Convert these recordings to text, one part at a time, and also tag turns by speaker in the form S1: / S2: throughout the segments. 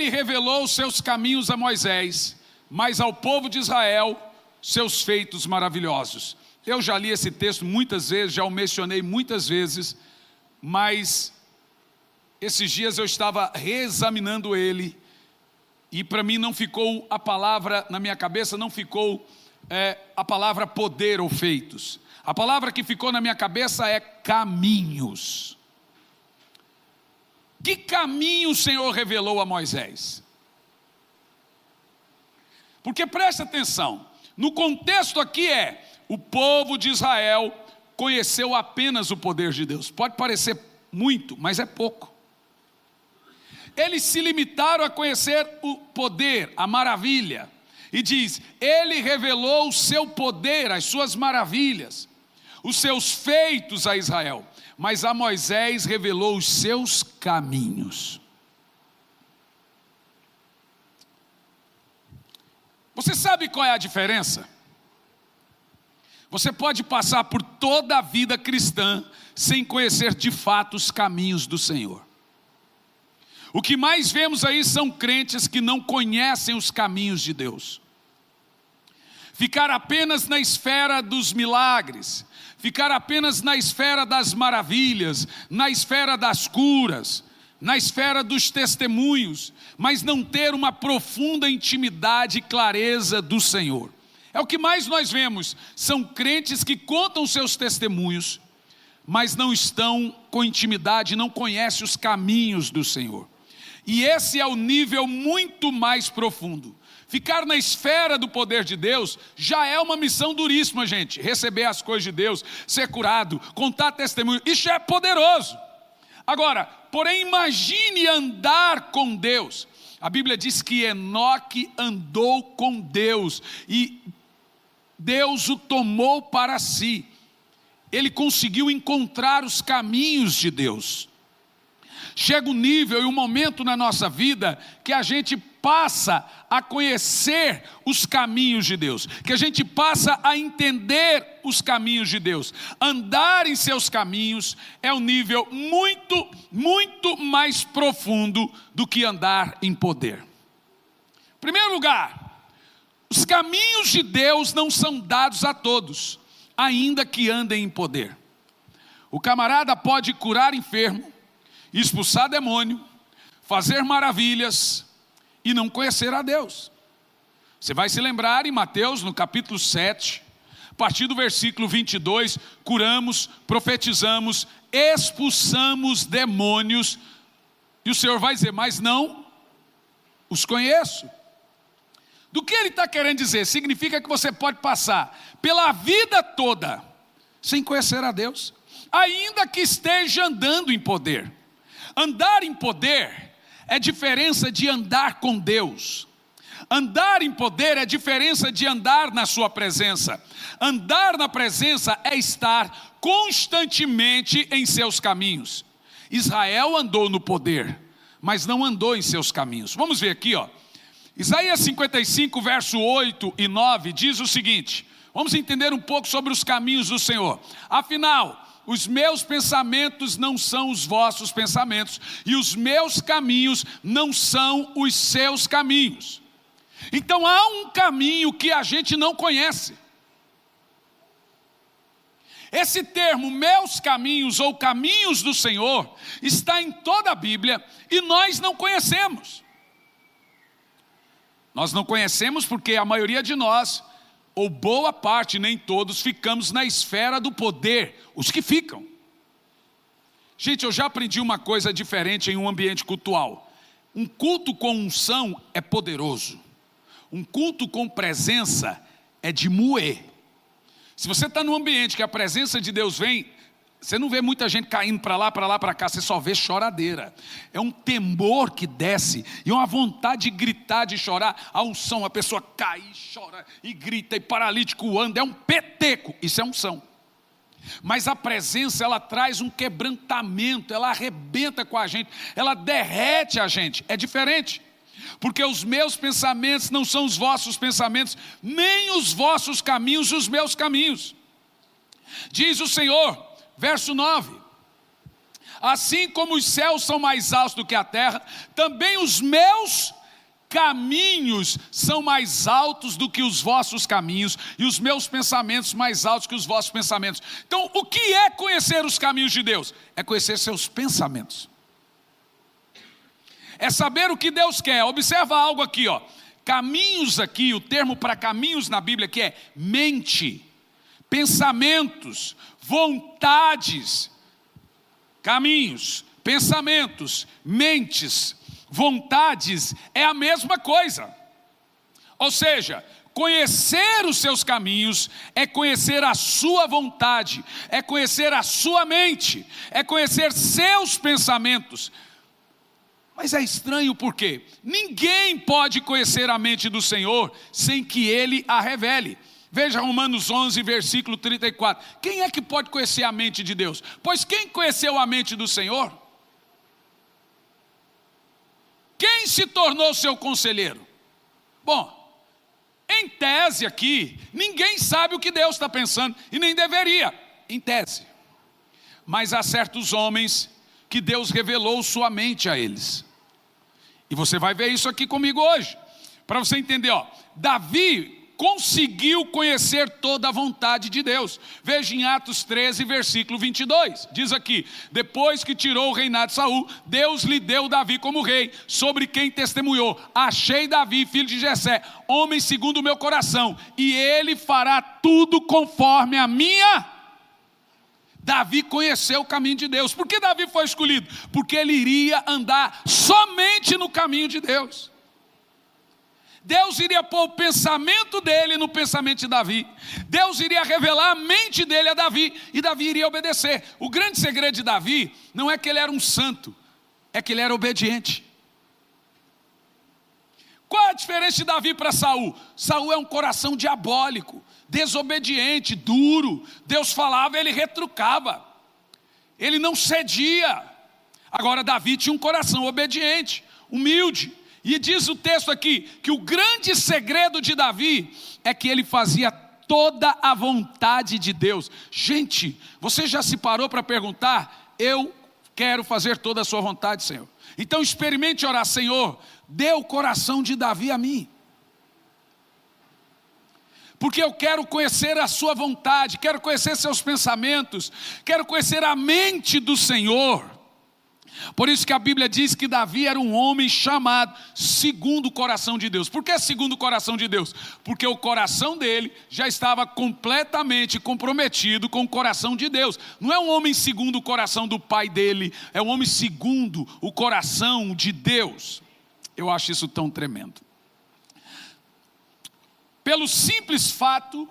S1: Ele revelou os seus caminhos a Moisés, mas ao povo de Israel, seus feitos maravilhosos. Eu já li esse texto muitas vezes, já o mencionei muitas vezes, mas esses dias eu estava reexaminando ele, e para mim não ficou a palavra, na minha cabeça não ficou a palavra poder ou feitos. A palavra que ficou na minha cabeça é caminhos. Que caminho o Senhor revelou a Moisés? Porque presta atenção, no contexto aqui o povo de Israel conheceu apenas o poder de Deus. Pode parecer muito, mas é pouco. Eles se limitaram a conhecer o poder, a maravilha. E diz, ele revelou o seu poder, as suas maravilhas, os seus feitos a Israel. Mas a Moisés revelou os seus caminhos. Você sabe qual é a diferença? Você pode passar por toda a vida cristã sem conhecer de fato os caminhos do Senhor. O que mais vemos aí são crentes que não conhecem os caminhos de Deus. Ficar apenas na esfera dos milagres, ficar apenas na esfera das maravilhas, na esfera das curas, na esfera dos testemunhos, mas não ter uma profunda intimidade e clareza do Senhor. É o que mais nós vemos, são crentes que contam seus testemunhos, mas não estão com intimidade, não conhecem os caminhos do Senhor. E esse é o nível muito mais profundo. Ficar na esfera do poder de Deus já é uma missão duríssima, gente. Receber as coisas de Deus, ser curado, contar testemunho, isso é poderoso. Agora, porém, imagine andar com Deus. A Bíblia diz que Enoque andou com Deus e Deus o tomou para si. Ele conseguiu encontrar os caminhos de Deus. Chega um nível e um momento na nossa vida que a gente passa a conhecer os caminhos de Deus, que a gente passa a entender os caminhos de Deus. Andar em seus caminhos é um nível muito, muito mais profundo do que andar em poder. Em primeiro lugar, os caminhos de Deus não são dados a todos, ainda que andem em poder. O camarada pode curar enfermo, expulsar demônio, fazer maravilhas e não conhecer a Deus. Você vai se lembrar em Mateus, no capítulo 7, a partir do versículo 22, curamos, profetizamos, expulsamos demônios, e o Senhor vai dizer, mas não os conheço. Do que ele está querendo dizer? Significa que você pode passar pela vida toda sem conhecer a Deus, ainda que esteja andando em poder. Andar em poder é diferença de andar com Deus. Andar em poder é diferença de andar na sua presença. Andar na presença é estar constantemente em seus caminhos. Israel andou no poder, mas não andou em seus caminhos. Vamos ver aqui, Isaías 55, verso 8 e 9 diz o seguinte. Vamos entender um pouco sobre os caminhos do Senhor. Afinal, os meus pensamentos não são os vossos pensamentos, e os meus caminhos não são os seus caminhos. Então há um caminho que a gente não conhece. Esse termo, meus caminhos ou caminhos do Senhor, está em toda a Bíblia e nós não conhecemos. Nós não conhecemos porque a maioria de nós, ou boa parte, nem todos, ficamos na esfera do poder, os que ficam. Gente, eu já aprendi uma coisa diferente em um ambiente cultual. Um culto com unção é poderoso. Um culto com presença é de moer. Se você está num ambiente que a presença de Deus vem, você não vê muita gente caindo para lá, para cá, você só vê choradeira. É um temor que desce e uma vontade de gritar, de chorar. A unção, a pessoa cai e chora e grita e paralítico anda, é um peteco, isso é unção. Mas a presença, ela traz um quebrantamento, ela arrebenta com a gente, ela derrete a gente, é diferente. Porque os meus pensamentos não são os vossos pensamentos, nem os vossos caminhos os meus caminhos. Diz o Senhor, verso 9, assim como os céus são mais altos do que a terra, também os meus caminhos são mais altos do que os vossos caminhos, e os meus pensamentos mais altos que os vossos pensamentos. Então, o que é conhecer os caminhos de Deus? É conhecer seus pensamentos. É saber o que Deus quer. Observa algo aqui, ó. Caminhos aqui, o termo para caminhos na Bíblia aqui é mente, pensamentos, vontades. Caminhos, pensamentos, mentes, vontades é a mesma coisa. Ou seja, conhecer os seus caminhos é conhecer a sua vontade, é conhecer a sua mente, é conhecer seus pensamentos. Mas é estranho porque ninguém pode conhecer a mente do Senhor sem que Ele a revele. Veja Romanos 11, versículo 34. Quem é que pode conhecer a mente de Deus? Pois quem conheceu a mente do Senhor? Quem se tornou seu conselheiro? Bom, em tese aqui, ninguém sabe o que Deus está pensando, e nem deveria, em tese. Mas há certos homens que Deus revelou sua mente a eles. E você vai ver isso aqui comigo hoje. Para você entender, ó, Davi conseguiu conhecer toda a vontade de Deus. Veja em Atos 13, versículo 22. Diz aqui: depois que tirou o reinado de Saul, Deus lhe deu Davi como rei, sobre quem testemunhou: achei Davi, filho de Jessé, homem segundo o meu coração, e ele fará tudo conforme a minha. Davi conheceu o caminho de Deus. Por que Davi foi escolhido? Porque ele iria andar somente no caminho de Deus. Deus iria pôr o pensamento dele no pensamento de Davi. Deus iria revelar a mente dele a Davi, e Davi iria obedecer. O grande segredo de Davi não é que ele era um santo, é que ele era obediente. Qual é a diferença de Davi para Saul? Saul é um coração diabólico, desobediente, duro. Deus falava, ele retrucava, ele não cedia. Agora Davi tinha um coração obediente, humilde. E diz o texto aqui que o grande segredo de Davi é que ele fazia toda a vontade de Deus. Gente, você já se parou para perguntar: eu quero fazer toda a sua vontade, Senhor? Então experimente orar: Senhor, dê o coração de Davi a mim, porque eu quero conhecer a sua vontade, quero conhecer seus pensamentos, quero conhecer a mente do Senhor. Por isso que a Bíblia diz que Davi era um homem chamado segundo o coração de Deus. Por que segundo o coração de Deus? Porque o coração dele já estava completamente comprometido com o coração de Deus. Não é um homem segundo o coração do pai dele, é um homem segundo o coração de Deus. Eu acho isso tão tremendo. Pelo simples fato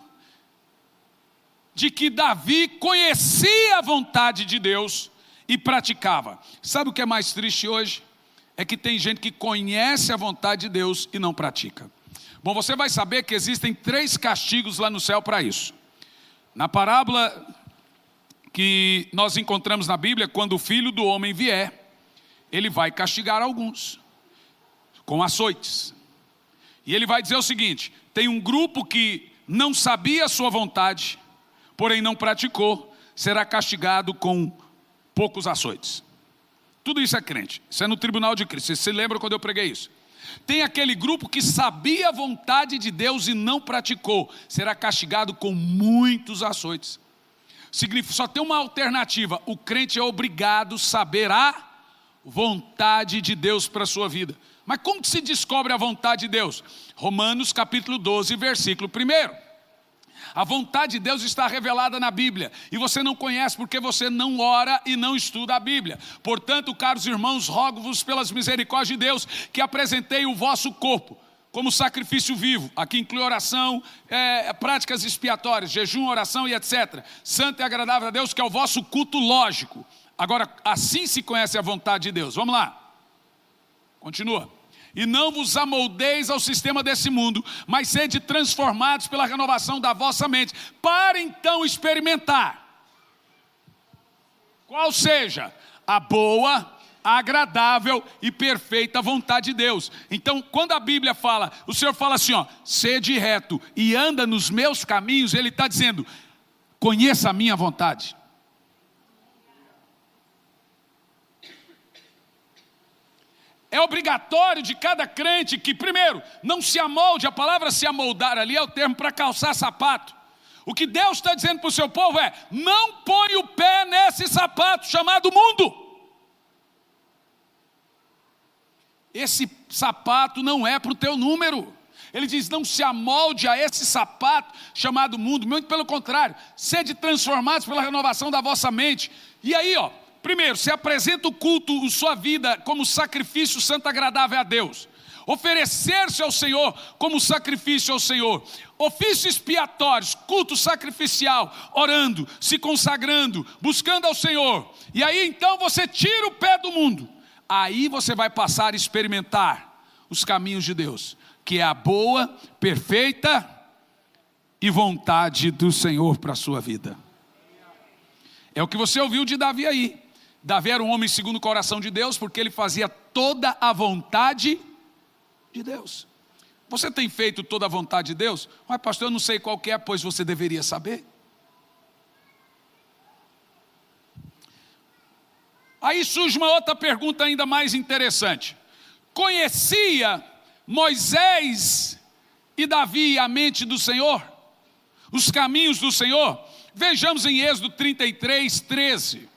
S1: de que Davi conhecia a vontade de Deus e praticava. Sabe o que é mais triste hoje? É que tem gente que conhece a vontade de Deus e não pratica. Bom, você vai saber que existem 3 castigos lá no céu para isso. Na parábola que nós encontramos na Bíblia, quando o Filho do Homem vier, ele vai castigar alguns com açoites. E ele vai dizer o seguinte: tem um grupo que não sabia a sua vontade, porém não praticou, será castigado com poucos açoites. Tudo isso é crente, isso é no tribunal de Cristo. Você se lembra quando eu preguei isso? Tem aquele grupo que sabia a vontade de Deus e não praticou, será castigado com muitos açoites. Significa, só tem uma alternativa: o crente é obrigado a saber a vontade de Deus para a sua vida. Mas como que se descobre a vontade de Deus? Romanos capítulo 12, versículo 1. A vontade de Deus está revelada na Bíblia, e você não conhece porque você não ora e não estuda a Bíblia. Portanto, caros irmãos, rogo-vos pelas misericórdias de Deus que apresentei o vosso corpo como sacrifício vivo. Aqui inclui oração, práticas expiatórias, jejum, oração e etc. Santo e agradável a Deus, que é o vosso culto lógico. Agora, assim se conhece a vontade de Deus. Vamos lá. Continua. E não vos amoldeis ao sistema desse mundo, mas sede transformados pela renovação da vossa mente, para então experimentar qual seja a boa, agradável e perfeita vontade de Deus. Então, quando a Bíblia fala, o Senhor fala assim, ó: sede reto e anda nos meus caminhos, Ele está dizendo: conheça a minha vontade. É obrigatório de cada crente que, primeiro, não se amolde. A palavra se amoldar ali é o termo para calçar sapato. O que Deus está dizendo para o seu povo é: não põe o pé nesse sapato chamado mundo. Esse sapato não é para o teu número. Ele diz: não se amolde a esse sapato chamado mundo. Muito pelo contrário, sede transformados pela renovação da vossa mente. E aí, primeiro, se apresenta o culto, sua vida, como sacrifício santo agradável a Deus. Oferecer-se ao Senhor como sacrifício ao Senhor. Ofícios expiatórios, culto sacrificial, orando, se consagrando, buscando ao Senhor. E aí então você tira o pé do mundo. Aí você vai passar a experimentar os caminhos de Deus, que é a boa, perfeita e vontade do Senhor para a sua vida. É o que você ouviu de Davi aí. Davi era um homem segundo o coração de Deus, porque ele fazia toda a vontade de Deus. Você tem feito toda a vontade de Deus? Mas pastor, eu não sei qual que é, pois você deveria saber. Aí surge uma outra pergunta ainda mais interessante. Conhecia Moisés e Davi a mente do Senhor? Os caminhos do Senhor? Vejamos em Êxodo 33, 13.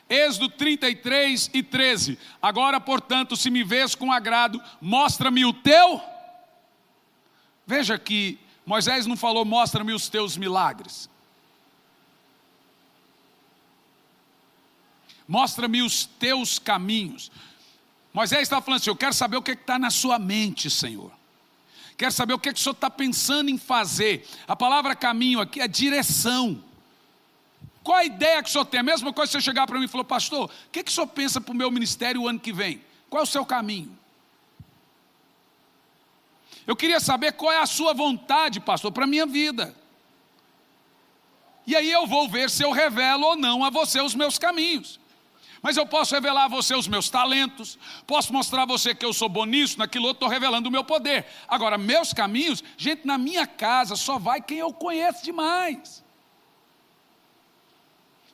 S1: Êxodo 33 e 13. Agora, portanto, se me vês com agrado, mostra-me o teu. Veja que Moisés não falou: mostra-me os teus milagres. Mostra-me os teus caminhos. Moisés está falando assim: eu quero saber o que está na sua mente, Senhor. Quero saber o que o Senhor está pensando em fazer. A palavra caminho aqui é direção. Qual a ideia que o Senhor tem? A mesma coisa se você chegar para mim e falar: pastor, o que o Senhor pensa para o meu ministério o ano que vem? Qual é o seu caminho? Eu queria saber qual é a sua vontade, pastor, para a minha vida. E aí eu vou ver se eu revelo ou não a você os meus caminhos. Mas eu posso revelar a você os meus talentos, posso mostrar a você que eu sou bom nisso, naquilo outro, estou revelando o meu poder. Agora, meus caminhos, gente, na minha casa só vai quem eu conheço demais.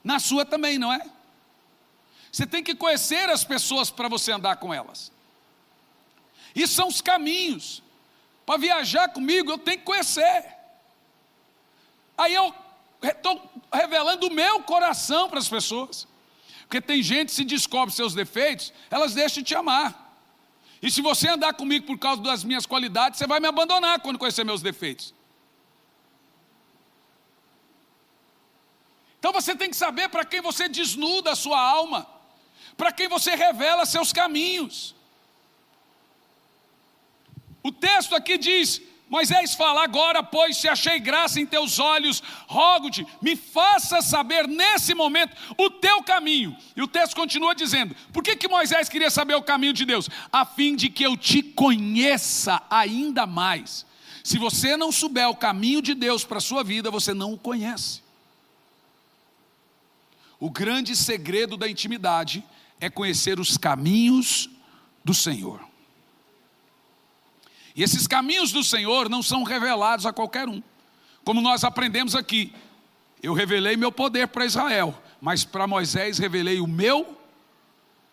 S1: Na sua também, não é? Você tem que conhecer as pessoas para você andar com elas. E são os caminhos. Para viajar comigo eu tenho que conhecer. Aí eu estou revelando o meu coração para as pessoas. Porque tem gente que se descobre seus defeitos, elas deixam de te amar. E se você andar comigo por causa das minhas qualidades, você vai me abandonar quando conhecer meus defeitos. Então você tem que saber para quem você desnuda a sua alma, para quem você revela seus caminhos. O texto aqui diz: Moisés fala: agora, pois, se achei graça em teus olhos, rogo-te, me faça saber nesse momento o teu caminho. E o texto continua dizendo: por que Moisés queria saber o caminho de Deus? A fim de que eu te conheça ainda mais. Se você não souber o caminho de Deus para a sua vida, você não o conhece. O grande segredo da intimidade é conhecer os caminhos do Senhor. E esses caminhos do Senhor não são revelados a qualquer um. Como nós aprendemos aqui, eu revelei meu poder para Israel, mas para Moisés revelei o meu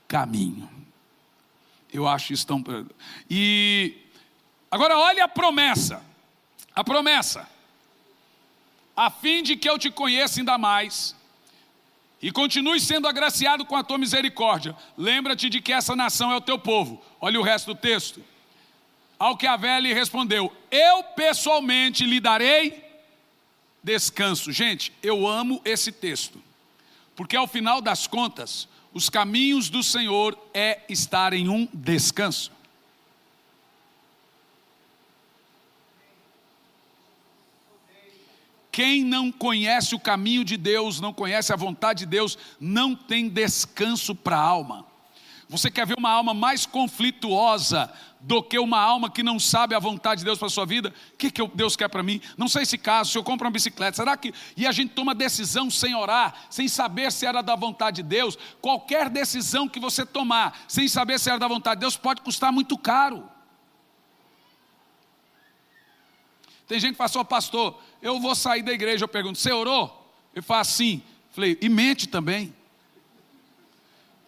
S1: caminho. Eu acho isso tão... E agora olha a promessa. A promessa. A fim de que eu te conheça ainda mais e continue sendo agraciado com a tua misericórdia. Lembra-te de que essa nação é o teu povo. Olha o resto do texto. Ao que Avé lhe respondeu: eu pessoalmente lhe darei descanso. Gente, eu amo esse texto, porque ao final das contas, os caminhos do Senhor é estar em um descanso. Quem não conhece o caminho de Deus, não conhece a vontade de Deus, não tem descanso para a alma. Você quer ver uma alma mais conflituosa do que uma alma que não sabe a vontade de Deus para a sua vida? O que Deus quer para mim? Não sei se caso, se eu compro uma bicicleta, será que... E a gente toma decisão sem orar, sem saber se era da vontade de Deus. Qualquer decisão que você tomar, sem saber se era da vontade de Deus, pode custar muito caro. Tem gente que fala assim: pastor, eu vou sair da igreja. Eu pergunto: você orou? Ele fala assim. Falei: e mente também.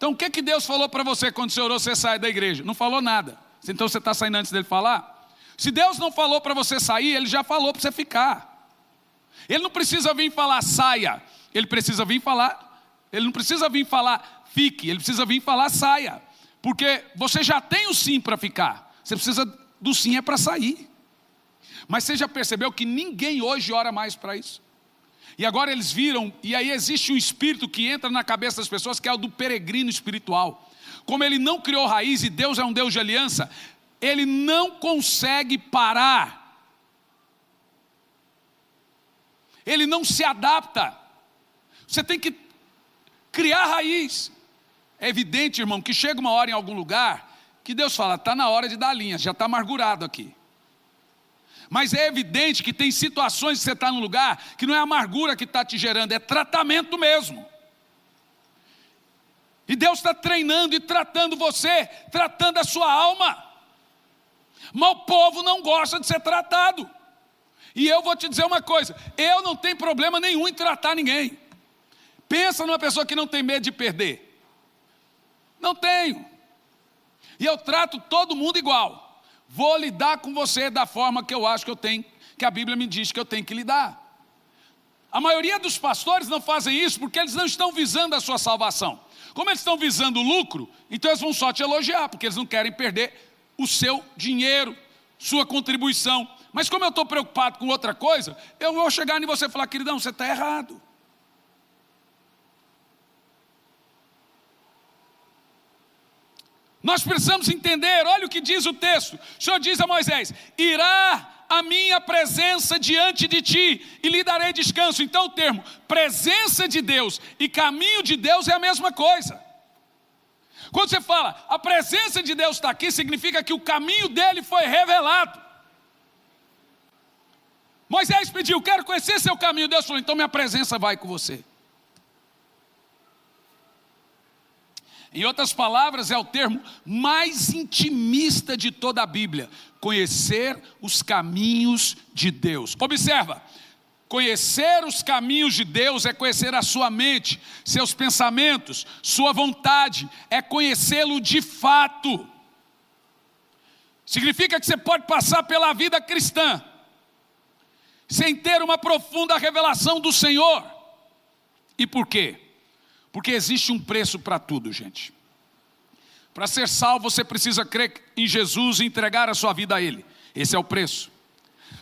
S1: Então o que Deus falou para você quando você orou, você sai da igreja? Não falou nada. Então você está saindo antes dele falar? Se Deus não falou para você sair, Ele já falou para você ficar. Ele não precisa vir falar saia. Ele precisa vir falar, Ele não precisa vir falar fique. Ele precisa vir falar saia. Porque você já tem o sim para ficar. Você precisa do sim é para sair. Mas você já percebeu que ninguém hoje ora mais para isso? E agora eles viram, e aí existe um espírito que entra na cabeça das pessoas, que é o do peregrino espiritual. Como ele não criou raiz e Deus é um Deus de aliança, ele não consegue parar. Ele não se adapta. Você tem que criar raiz. É evidente, irmão, que chega uma hora em algum lugar que Deus fala, está na hora de dar linha, já está amargurado aqui. Mas é evidente que tem situações que você está num lugar que não é amargura que está te gerando, é tratamento mesmo. E Deus está treinando e tratando você, tratando a sua alma. Mas o povo não gosta de ser tratado. E eu vou te dizer uma coisa, eu não tenho problema nenhum em tratar ninguém. Pensa numa pessoa que não tem medo de perder. Não tenho. E eu trato todo mundo igual. Vou lidar com você da forma que eu acho que eu tenho, que a Bíblia me diz que eu tenho que lidar. A maioria dos pastores não fazem isso porque eles não estão visando a sua salvação. Como eles estão visando o lucro, então eles vão só te elogiar, porque eles não querem perder o seu dinheiro, sua contribuição. Mas como eu estou preocupado com outra coisa, eu vou chegar em você e falar, queridão, você está errado. Nós precisamos entender, olha o que diz o texto. O Senhor diz a Moisés, irá a minha presença diante de ti e lhe darei descanso. Então o termo presença de Deus e caminho de Deus é a mesma coisa. Quando você fala, a presença de Deus está aqui, significa que o caminho dele foi revelado. Moisés pediu, quero conhecer seu caminho. Deus falou, então minha presença vai com você. Em outras palavras, é o termo mais intimista de toda a Bíblia. Conhecer os caminhos de Deus. Observa, conhecer os caminhos de Deus é conhecer a sua mente, seus pensamentos, sua vontade, é conhecê-lo de fato. Significa que você pode passar pela vida cristã, sem ter uma profunda revelação do Senhor. E por quê? Porque existe um preço para tudo, gente. Para ser salvo, você precisa crer em Jesus e entregar a sua vida a Ele. Esse é o preço.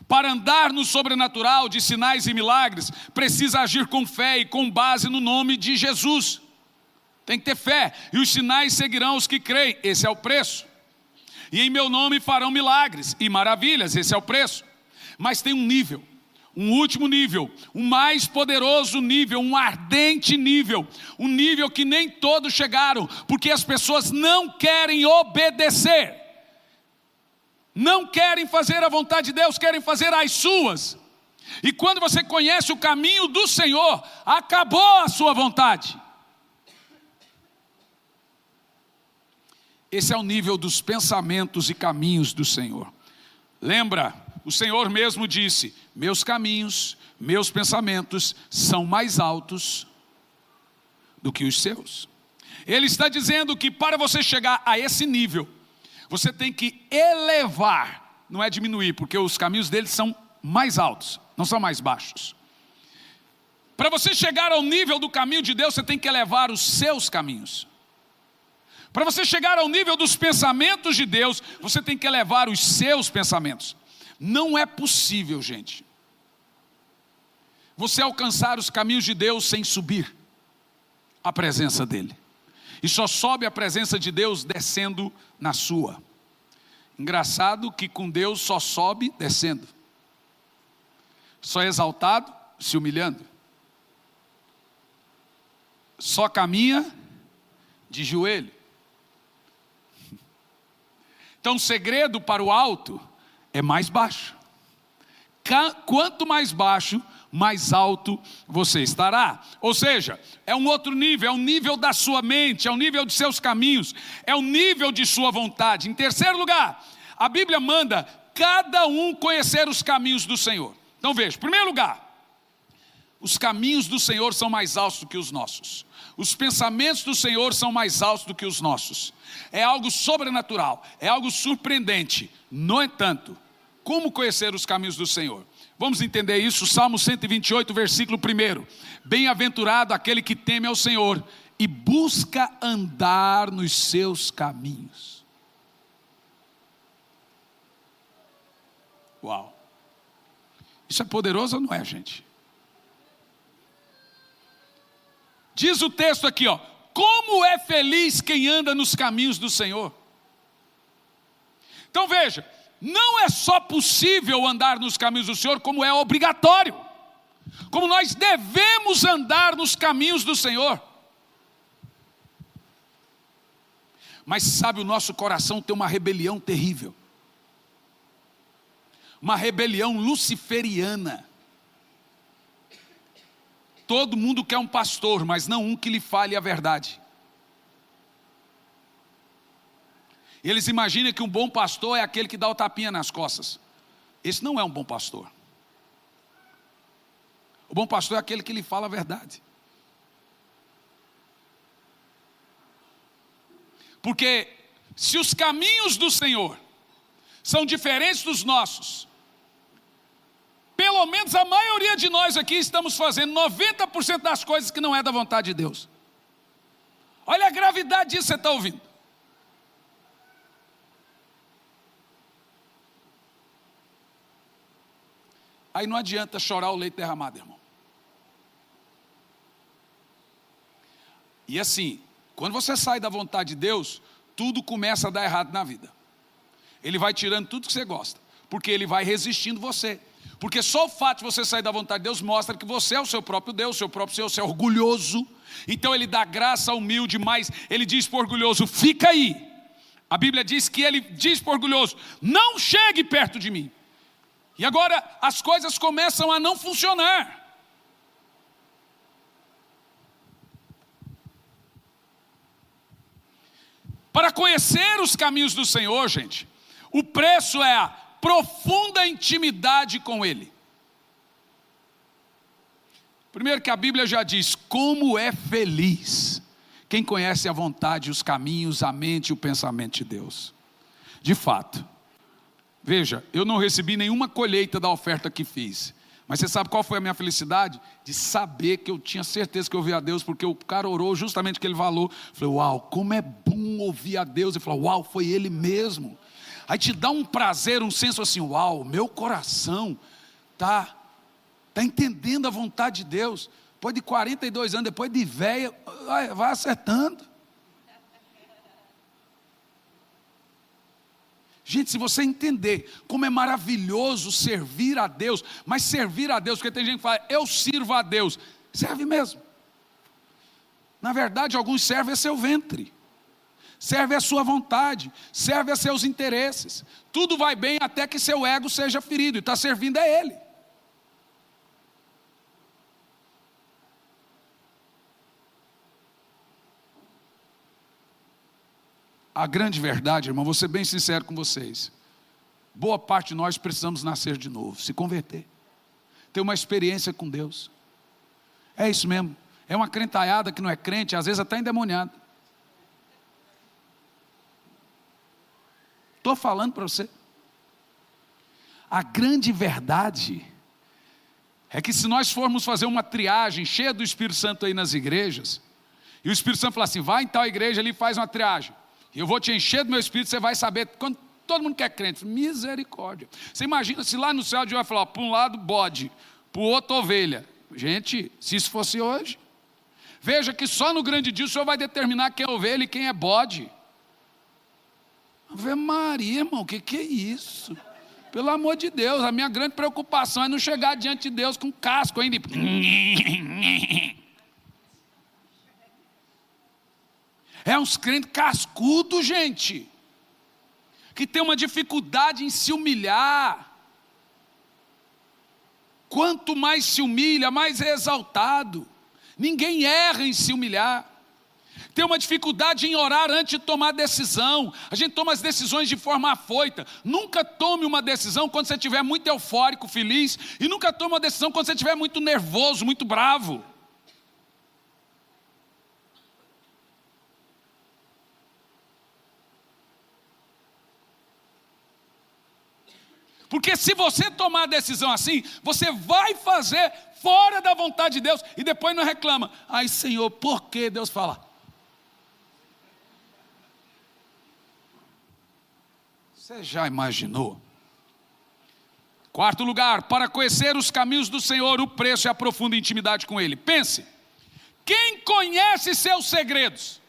S1: Para andar no sobrenatural de sinais e milagres, precisa agir com fé e com base no nome de Jesus. Tem que ter fé, e os sinais seguirão os que creem. Esse é o preço. E em meu nome farão milagres e maravilhas. Esse é o preço. Mas tem um nível. Um último nível, um mais poderoso nível, um ardente nível, um nível que nem todos chegaram, porque as pessoas não querem obedecer, não querem fazer a vontade de Deus, querem fazer as suas. E quando você conhece o caminho do Senhor, acabou a sua vontade. Esse é o nível dos pensamentos e caminhos do Senhor. Lembra? O Senhor mesmo disse, meus caminhos, meus pensamentos são mais altos do que os seus. Ele está dizendo que para você chegar a esse nível, você tem que elevar, não é diminuir, porque os caminhos dele são mais altos, não são mais baixos. Para você chegar ao nível do caminho de Deus, você tem que elevar os seus caminhos. Para você chegar ao nível dos pensamentos de Deus, você tem que elevar os seus pensamentos. Não é possível, gente, você alcançar os caminhos de Deus sem subir a presença dEle. E só sobe a presença de Deus descendo na sua. Engraçado que com Deus só sobe descendo. Só é exaltado se humilhando. Só caminha de joelho. Então o segredo para o alto é mais baixo. Quanto mais baixo, mais alto você estará. Ou seja, é um outro nível, é o nível da sua mente, é o nível de seus caminhos, é o nível de sua vontade. Em terceiro lugar, a Bíblia manda cada um conhecer os caminhos do Senhor. Então veja, em primeiro lugar, Os caminhos do Senhor são mais altos do que os nossos. Os pensamentos do Senhor são mais altos do que os nossos. É algo sobrenatural, é algo surpreendente. No entanto, como conhecer os caminhos do Senhor? Vamos entender isso, Salmo 128, versículo 1. Bem-aventurado aquele que teme ao Senhor e busca andar nos seus caminhos. Uau! Isso é poderoso ou não é, gente? Diz o texto aqui, ó, como é feliz quem anda nos caminhos do Senhor. Então veja, não é só possível andar nos caminhos do Senhor, como é obrigatório. Como nós devemos andar nos caminhos do Senhor. Mas sabe, o nosso coração tem uma rebelião terrível. Uma rebelião luciferiana. Todo mundo quer um pastor, mas não um que lhe fale a verdade. Eles imaginam que um bom pastor é aquele que dá o tapinha nas costas. Esse não é um bom pastor. O bom pastor é aquele que lhe fala a verdade. Porque se os caminhos do Senhor são diferentes dos nossos, pelo menos a maioria de nós aqui estamos fazendo 90% das coisas que não é da vontade de Deus. Olha a gravidade disso que você está ouvindo. Aí não adianta chorar o leite derramado, irmão. E assim, quando você sai da vontade de Deus, tudo começa a dar errado na vida. Ele vai tirando tudo que você gosta, porque ele vai resistindo você. Porque só o fato de você sair da vontade de Deus mostra que você é o seu próprio Deus, seu próprio Senhor, você é orgulhoso. Então ele dá graça ao humilde, mas ele diz para o orgulhoso, fica aí. A Bíblia diz que ele diz para o orgulhoso, não chegue perto de mim. E agora as coisas começam a não funcionar. Para conhecer os caminhos do Senhor, gente, o preço é a profunda intimidade com Ele. Primeiro que a Bíblia já diz, como é feliz quem conhece a vontade, os caminhos, a mente e o pensamento de Deus. De fato, veja, eu não recebi nenhuma colheita da oferta que fiz. Mas você sabe qual foi a minha felicidade? De saber que eu tinha certeza que eu ouvia a Deus, porque o cara orou justamente aquele valor. Eu falei, uau, como é bom ouvir a Deus. E falou, uau, foi Ele mesmo. Aí te dá um prazer, um senso assim, uau, meu coração está entendendo a vontade de Deus. Depois de 42 anos, depois de velha, vai acertando. Gente, se você entender como é maravilhoso servir a Deus, mas servir a Deus, porque tem gente que fala, eu sirvo a Deus, serve mesmo. Na verdade, alguns servem a seu ventre, serve a sua vontade, serve a seus interesses. Tudo vai bem até que seu ego seja ferido, e está servindo a Ele. A grande verdade, irmão, vou ser bem sincero com vocês. Boa parte de nós precisamos nascer de novo, se converter. Ter uma experiência com Deus. É isso mesmo. É uma crentalhada que não é crente, às vezes até endemoniada. Estou falando para você. A grande verdade é que se nós formos fazer uma triagem cheia do Espírito Santo aí nas igrejas, e o Espírito Santo falar assim, vai em tal igreja ali e faz uma triagem. Eu vou te encher do meu Espírito, você vai saber, quando todo mundo que é crente, misericórdia. Você imagina se lá no céu Deus vai falar, para um lado bode, para o outro ovelha. Gente, se isso fosse hoje, veja que só no grande dia o Senhor vai determinar quem é ovelha e quem é bode. Ave Maria, irmão, o que é isso? Pelo amor de Deus, a minha grande preocupação é não chegar diante de Deus com casco ainda. É uns crentes cascudos, gente, que tem uma dificuldade em se humilhar. Quanto mais se humilha, mais é exaltado. Ninguém erra em se humilhar. tem uma dificuldade em orar antes de tomar decisão. A gente toma as decisões de forma afoita. Nunca tome uma decisão quando você estiver muito eufórico, feliz, e nunca tome uma decisão quando você estiver muito nervoso, muito bravo. Porque se você tomar a decisão assim, você vai fazer fora da vontade de Deus e depois não reclama. Ai, Senhor, por que? Deus fala: você já imaginou? Quarto lugar, para conhecer os caminhos do Senhor, o preço é a profunda intimidade com Ele. Pense, quem conhece seus segredos?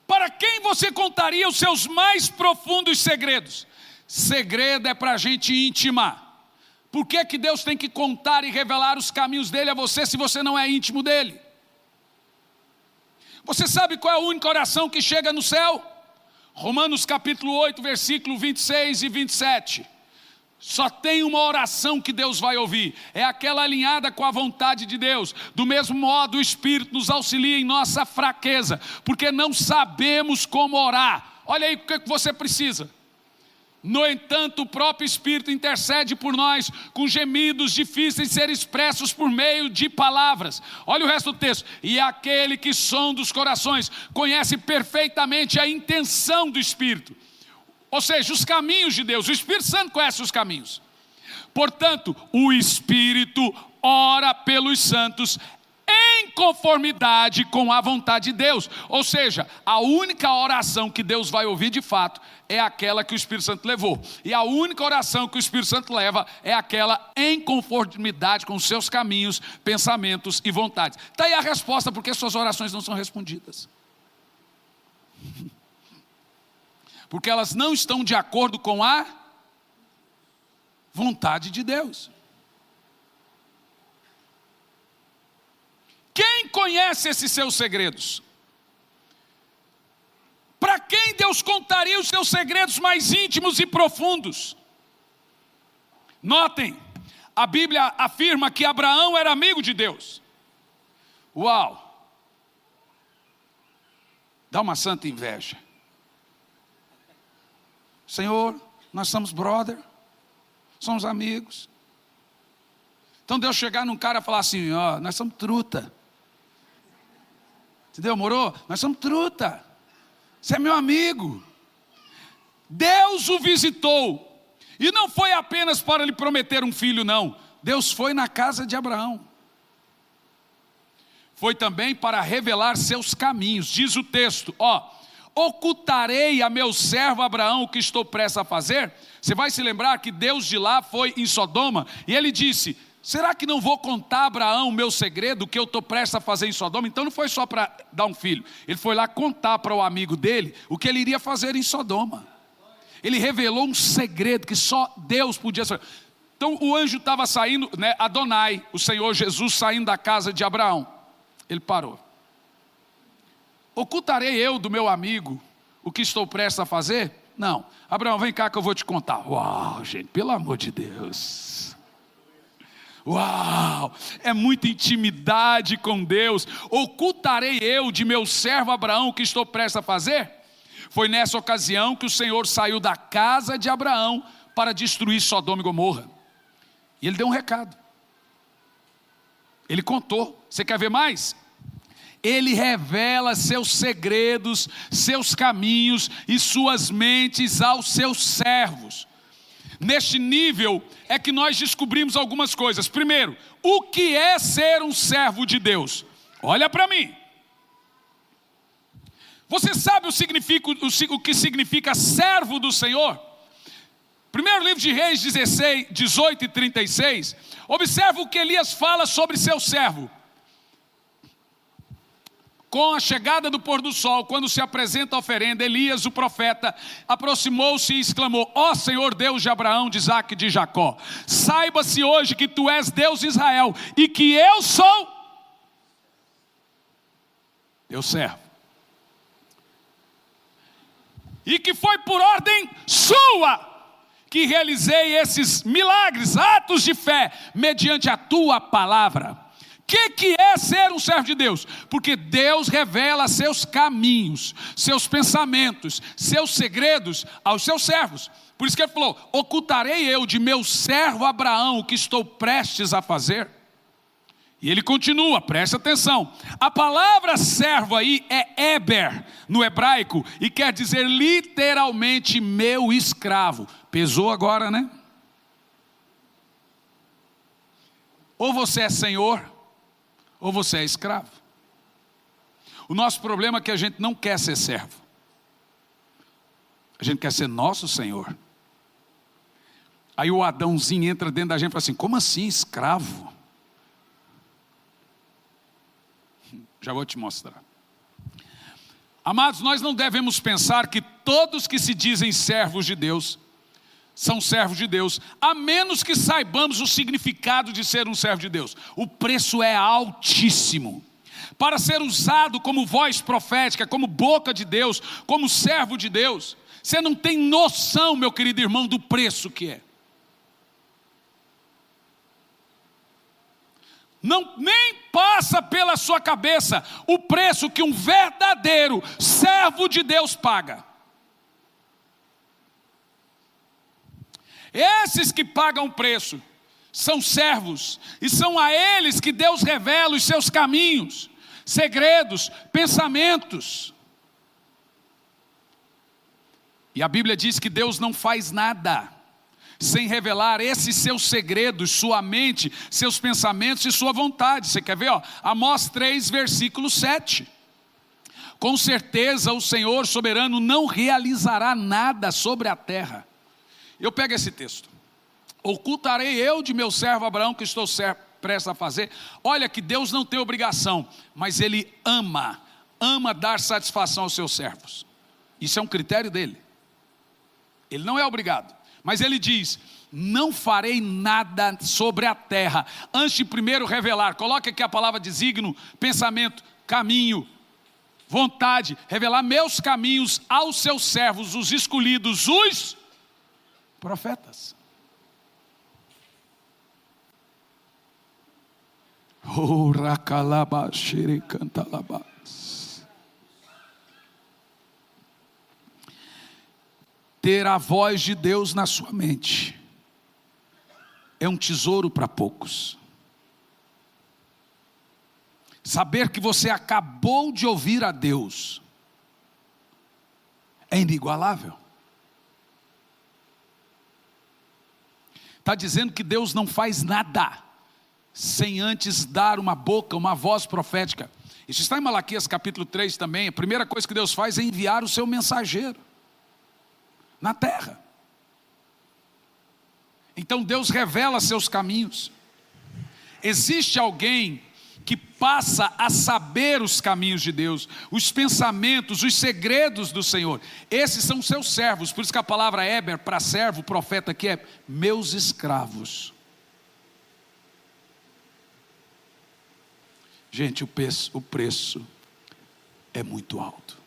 S1: Para quem você contaria os seus mais profundos segredos? Segredo é para a gente intimar. Por que que Deus tem que contar e revelar os caminhos dele a você se você não é íntimo dele? Você sabe qual é a única oração que chega no céu? Romanos capítulo 8, versículo 26 e 27. Só tem uma oração que Deus vai ouvir, é aquela alinhada com a vontade de Deus. Do mesmo modo, o Espírito nos auxilia em nossa fraqueza, porque não sabemos como orar. Olha aí o que você precisa. No entanto, o próprio Espírito intercede por nós com gemidos difíceis de ser expressos por meio de palavras. Olha o resto do texto. E aquele que sonda os corações conhece perfeitamente a intenção do Espírito. Ou seja, os caminhos de Deus. O Espírito Santo conhece os caminhos. Portanto, o Espírito ora pelos santos em conformidade com a vontade de Deus. Ou seja, a única oração que Deus vai ouvir de fato é aquela que o Espírito Santo levou. E a única oração que o Espírito Santo leva é aquela em conformidade com os seus caminhos, pensamentos e vontades. Está aí a resposta porque suas orações não são respondidas. Porque elas não estão de acordo com a vontade de Deus. Quem conhece esses seus segredos? Para quem Deus contaria os seus segredos mais íntimos e profundos? Notem, a Bíblia afirma que Abraão era amigo de Deus. Uau! Dá uma santa inveja. Senhor, nós somos brother, somos amigos. Então Deus chegar num cara e falar assim: ó, nós somos truta. Entendeu, moro? Nós somos truta. Você é meu amigo. Deus o visitou. E não foi apenas para lhe prometer um filho, não. Deus foi na casa de Abraão. Foi também para revelar seus caminhos. Diz o texto, ó: ocultarei a meu servo Abraão o que estou prestes a fazer? Você vai se lembrar que Deus de lá foi em Sodoma. E ele disse: será que não vou contar a Abraão o meu segredo, o que eu estou prestes a fazer em Sodoma? Então não foi só para dar um filho. Ele foi lá contar para o amigo dele o que ele iria fazer em Sodoma. Ele revelou um segredo que só Deus podia saber. Então o anjo estava saindo, né, Adonai, o Senhor Jesus saindo da casa de Abraão. Ele parou. Ocultarei eu do meu amigo o que estou prestes a fazer? Não. Abraão, vem cá que eu vou te contar. Uau, gente, pelo amor de Deus. Uau, é muita intimidade com Deus. Ocultarei eu de meu servo Abraão o que estou prestes a fazer? Foi nessa ocasião que o Senhor saiu da casa de Abraão para destruir Sodoma e Gomorra. E ele deu um recado. Ele contou. Você quer ver mais? Ele revela seus segredos, seus caminhos e suas mentes aos seus servos. Neste nível é que nós descobrimos algumas coisas. Primeiro, o que é ser um servo de Deus? Olha para mim. Você sabe o que significa servo do Senhor? Primeiro livro de Reis 16, 18 e 36. Observa o que Elias fala sobre seu servo. Com a chegada do pôr do sol, quando se apresenta a oferenda, Elias, o profeta, aproximou-se e exclamou: ó Senhor Deus de Abraão, de Isaque e de Jacó, saiba-se hoje que tu és Deus de Israel e que eu sou teu servo. E que foi por ordem sua que realizei esses milagres, atos de fé, mediante a tua palavra. que é ser um servo de Deus? Porque Deus revela seus caminhos, seus pensamentos, seus segredos aos seus servos. Por isso que ele falou: ocultarei eu de meu servo Abraão o que estou prestes a fazer? E ele continua, presta atenção. A palavra servo aí é Eber no hebraico e quer dizer literalmente meu escravo. Pesou agora, né? Ou você é senhor, ou você é escravo. O nosso problema é que a gente não quer ser servo. A gente quer ser nosso senhor. Aí o Adãozinho entra dentro da gente e fala assim: como assim escravo? Já vou te mostrar. Amados, nós não devemos pensar que todos que se dizem servos de Deus são servos de Deus, a menos que saibamos o significado de ser um servo de Deus. O preço é altíssimo. Para ser usado como voz profética, como boca de Deus, como servo de Deus, você não tem noção, meu querido irmão, do preço que é. Não, nem passa pela sua cabeça o preço que um verdadeiro servo de Deus paga. Esses que pagam o preço são servos, e são a eles que Deus revela os seus caminhos, segredos, pensamentos. E a Bíblia diz que Deus não faz nada sem revelar esses seus segredos, sua mente, seus pensamentos e sua vontade. Você quer ver? Amós 3, versículo 7. Com certeza o Senhor soberano não realizará nada sobre a terra. Eu pego esse texto: ocultarei eu de meu servo Abraão que estou prestes a fazer. Olha que Deus não tem obrigação, mas Ele ama dar satisfação aos seus servos. Isso é um critério dele. Ele não é obrigado, mas Ele diz: não farei nada sobre a terra, antes de primeiro revelar. Coloque aqui a palavra desígnio, pensamento, caminho, vontade. Revelar meus caminhos aos seus servos, os escolhidos, os profetas. Ter a voz de Deus na sua mente é um tesouro para poucos. Saber que você acabou de ouvir a Deus é inigualável. Está dizendo que Deus não faz nada sem antes dar uma boca, uma voz profética. Isso está em Malaquias capítulo 3 também. A primeira coisa que Deus faz é enviar o seu mensageiro na terra. Então Deus revela seus caminhos. Existe alguém que passa a saber os caminhos de Deus, os pensamentos, os segredos do Senhor. Esses são seus servos. Por isso que a palavra Eber para servo, profeta aqui é meus escravos. Gente, o preço é muito alto.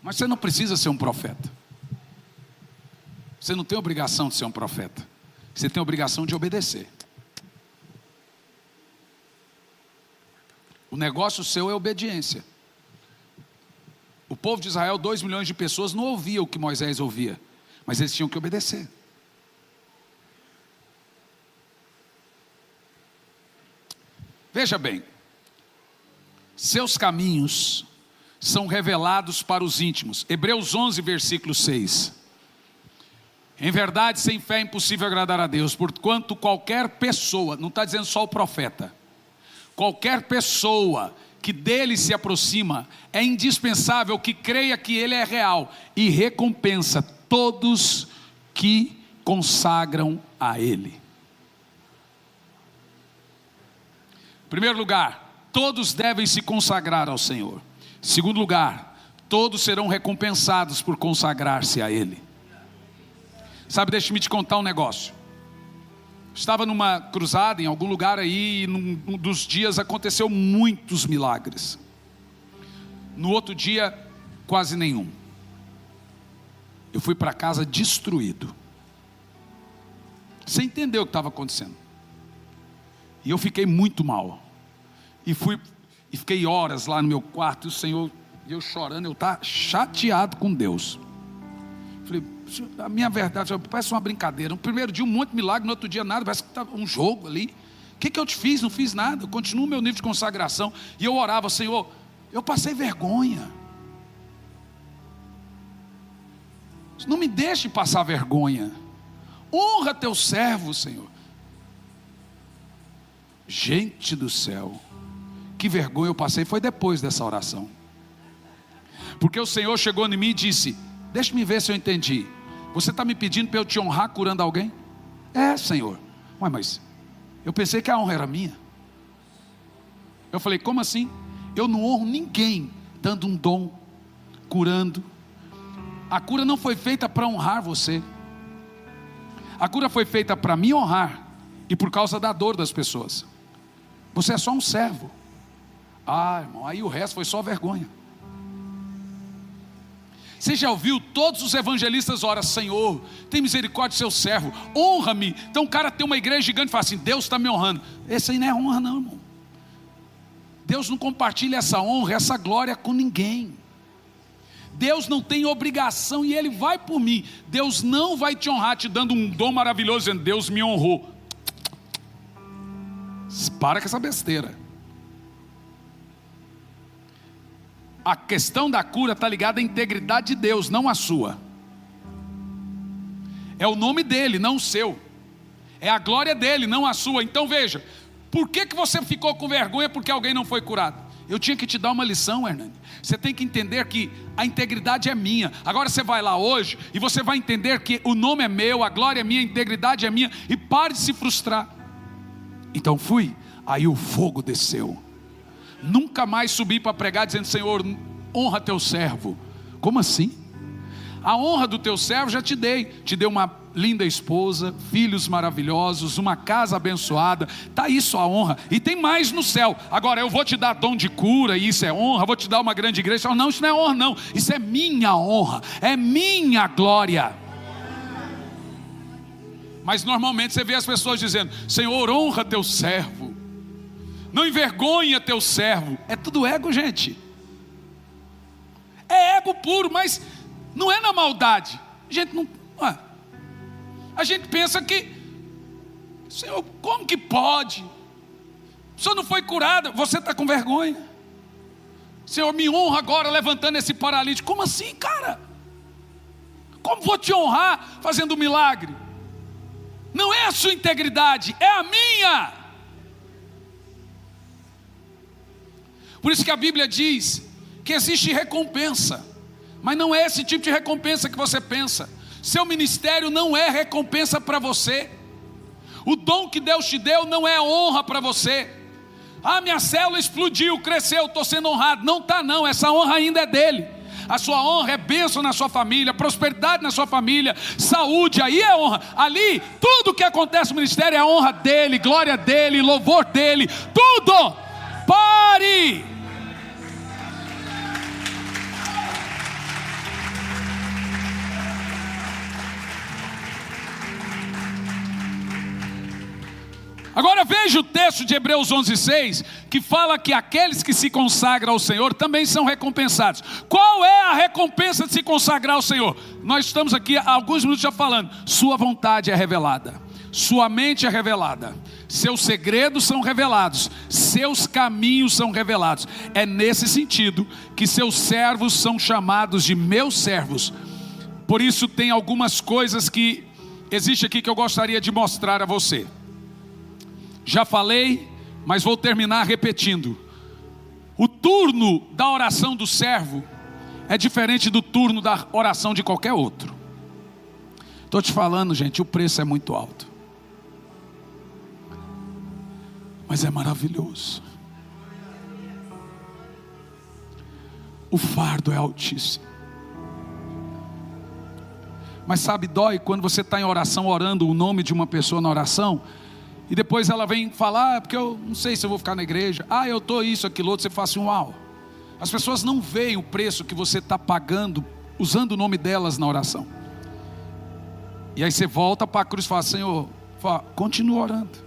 S1: Mas você não precisa ser um profeta. Você não tem obrigação de ser um profeta. Você tem a obrigação de obedecer. O negócio seu é obediência. O povo de Israel, 2 milhões de pessoas, não ouvia o que Moisés ouvia, mas eles tinham que obedecer. Veja bem, seus caminhos são revelados para os íntimos. Hebreus 11, versículo 6. Em verdade, sem fé é impossível agradar a Deus, porquanto qualquer pessoa, não está dizendo só o profeta, qualquer pessoa que dele se aproxima, é indispensável que creia que ele é real e recompensa todos que consagram a ele. Em primeiro lugar, todos devem se consagrar ao Senhor. Em segundo lugar, todos serão recompensados por consagrar-se a ele. Sabe, deixa-me te contar um negócio. Estava numa cruzada em algum lugar aí, e num dos dias aconteceu muitos milagres. No outro dia, quase nenhum. Eu fui para casa destruído. sem entender o que estava acontecendo. E eu fiquei muito mal. E fiquei horas lá no meu quarto, e o Senhor, eu chorando, eu estava chateado com Deus. Falei, a minha verdade, parece uma brincadeira. No primeiro dia um monte de milagre, no outro dia nada, parece que estava um jogo ali. O que eu te fiz? Não fiz nada. Eu continuo o meu nível de consagração. E eu orava, Senhor, eu passei vergonha. Não me deixe passar vergonha. Honra teu servo, Senhor. Gente do céu, que vergonha eu passei. Foi depois dessa oração. Porque o Senhor chegou em mim e disse: deixa-me ver se eu entendi. Você está me pedindo para eu te honrar curando alguém? É, Senhor. Ué, mas eu pensei que a honra era minha. Eu falei, como assim? Eu não honro ninguém dando um dom, curando. A cura não foi feita para honrar você. A cura foi feita para me honrar. E por causa da dor das pessoas. Você é só um servo. Ah, irmão, aí o resto foi só vergonha. Você já ouviu todos os evangelistas oram: Senhor, tem misericórdia do seu servo, honra-me. Então o cara tem uma igreja gigante e fala assim: Deus está me honrando. Esse aí não é honra não, irmão. Deus não compartilha essa honra, essa glória com ninguém. Deus não tem obrigação, e Ele vai por mim. Deus não vai te honrar te dando um dom maravilhoso, dizendo: Deus me honrou. Para com essa besteira. A questão da cura está ligada à integridade de Deus, não a sua. É o nome dele, não o seu. É a glória dele, não a sua. Então veja, por que você ficou com vergonha porque alguém não foi curado? Eu tinha que te dar uma lição, Hernani. Você tem que entender que a integridade é minha. Agora você vai lá hoje e você vai entender que o nome é meu, a glória é minha, a integridade é minha. E pare de se frustrar. Então fui, aí o fogo desceu. Nunca mais subi para pregar dizendo: Senhor, honra teu servo. Como assim? A honra do teu servo já te dei. Te dei uma linda esposa, filhos maravilhosos, uma casa abençoada. Está isso a honra. E tem mais no céu. Agora eu vou te dar dom de cura, e isso é honra. Vou te dar uma grande igreja. Não, isso não é honra não. Isso é minha honra. É minha glória. Mas normalmente você vê as pessoas dizendo: Senhor, honra teu servo. Não envergonha teu servo. É tudo ego, gente. É ego puro, mas não é na maldade. Gente, não. A gente pensa que, Senhor, como que pode? O senhor não foi curado, você está com vergonha. Senhor, me honra agora levantando esse paralítico. Como assim, cara? Como vou te honrar fazendo um milagre? Não é a sua integridade, é a minha. Por isso que a Bíblia diz que existe recompensa, mas não é esse tipo de recompensa que você pensa. Seu ministério não é recompensa para você. O dom que Deus te deu não é honra para você. Ah, minha célula explodiu, cresceu, estou sendo honrado. Não está não, essa honra ainda é dele. A sua honra é bênção na sua família, prosperidade na sua família, saúde, aí é honra. Ali, tudo que acontece no ministério é a honra dele, glória dele, louvor dele, tudo. Pare! Agora veja o texto de Hebreus 11:6, que fala que aqueles que se consagram ao Senhor também são recompensados. Qual é a recompensa de se consagrar ao Senhor? Nós estamos aqui há alguns minutos já falando. Sua vontade é revelada, sua mente é revelada, seus segredos são revelados, seus caminhos são revelados. É nesse sentido que seus servos são chamados de meus servos. Por isso tem algumas coisas que existe aqui que eu gostaria de mostrar a você. Já falei, mas vou terminar repetindo. O turno da oração do servo é diferente do turno da oração de qualquer outro. Estou te falando, gente, o preço é muito alto, mas é maravilhoso. O fardo é altíssimo. Mas sabe, dói quando você está em oração, orando o nome de uma pessoa na oração, e depois ela vem falar: porque eu não sei se eu vou ficar na igreja. Ah, eu estou isso, aquilo outro. Você fala assim: uau. As pessoas não veem o preço que você está pagando, usando o nome delas na oração. E aí você volta para a cruz e fala: Senhor, fala, continua orando.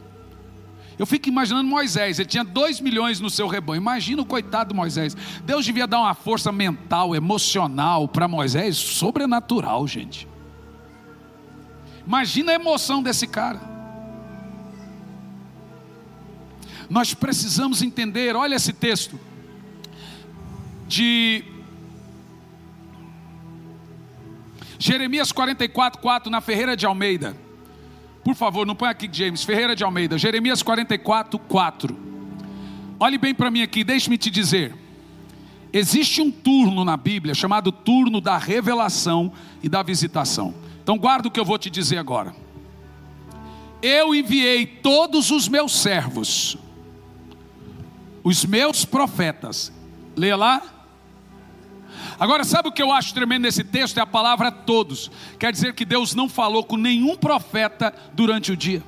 S1: Eu fico imaginando Moisés, ele tinha 2 milhões no seu rebanho. Imagina o coitado de Moisés. Deus devia dar uma força mental, emocional para Moisés, sobrenatural, gente. Imagina a emoção desse cara. Nós precisamos entender, olha esse texto de Jeremias 44:4 na Ferreira de Almeida. Por favor, não põe aqui James, Ferreira de Almeida, Jeremias 44:4. Olhe bem para mim aqui, deixe-me te dizer. Existe um turno na Bíblia chamado turno da revelação e da visitação. Então guarda o que eu vou te dizer agora. Eu enviei todos os meus servos, os meus profetas. Leia lá. Agora, sabe o que eu acho tremendo nesse texto? É a palavra todos. Quer dizer que Deus não falou com nenhum profeta durante o dia.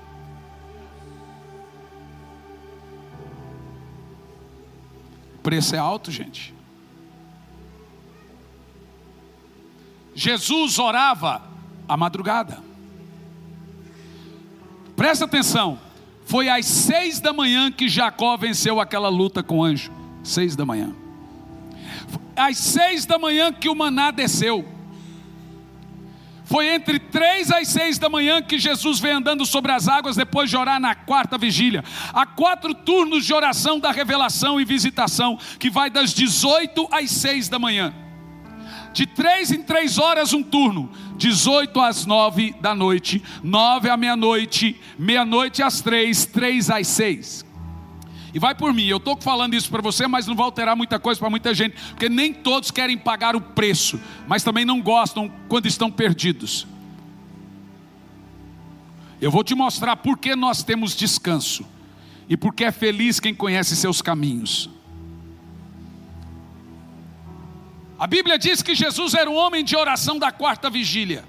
S1: O preço é alto, gente. Jesus orava à madrugada. Presta atenção. Foi às 6 da manhã que Jacó venceu aquela luta com o anjo. 6 da manhã. Às 6 da manhã que o maná desceu. Foi entre 3 às 6 da manhã que Jesus veio andando sobre as águas depois de orar na 4ª vigília. Há 4 turnos de oração da revelação e visitação, que vai das 18 às 6 da manhã. De 3 em 3 horas um turno. 18 às 9 da noite, 9 à meia-noite, meia-noite às 3, 3 às 6. E vai por mim, eu estou falando isso para você, mas não vai alterar muita coisa para muita gente, porque nem todos querem pagar o preço, mas também não gostam quando estão perdidos. Eu vou te mostrar por que nós temos descanso, e porque é feliz quem conhece seus caminhos. A Bíblia diz que Jesus era um homem de oração da 4ª vigília.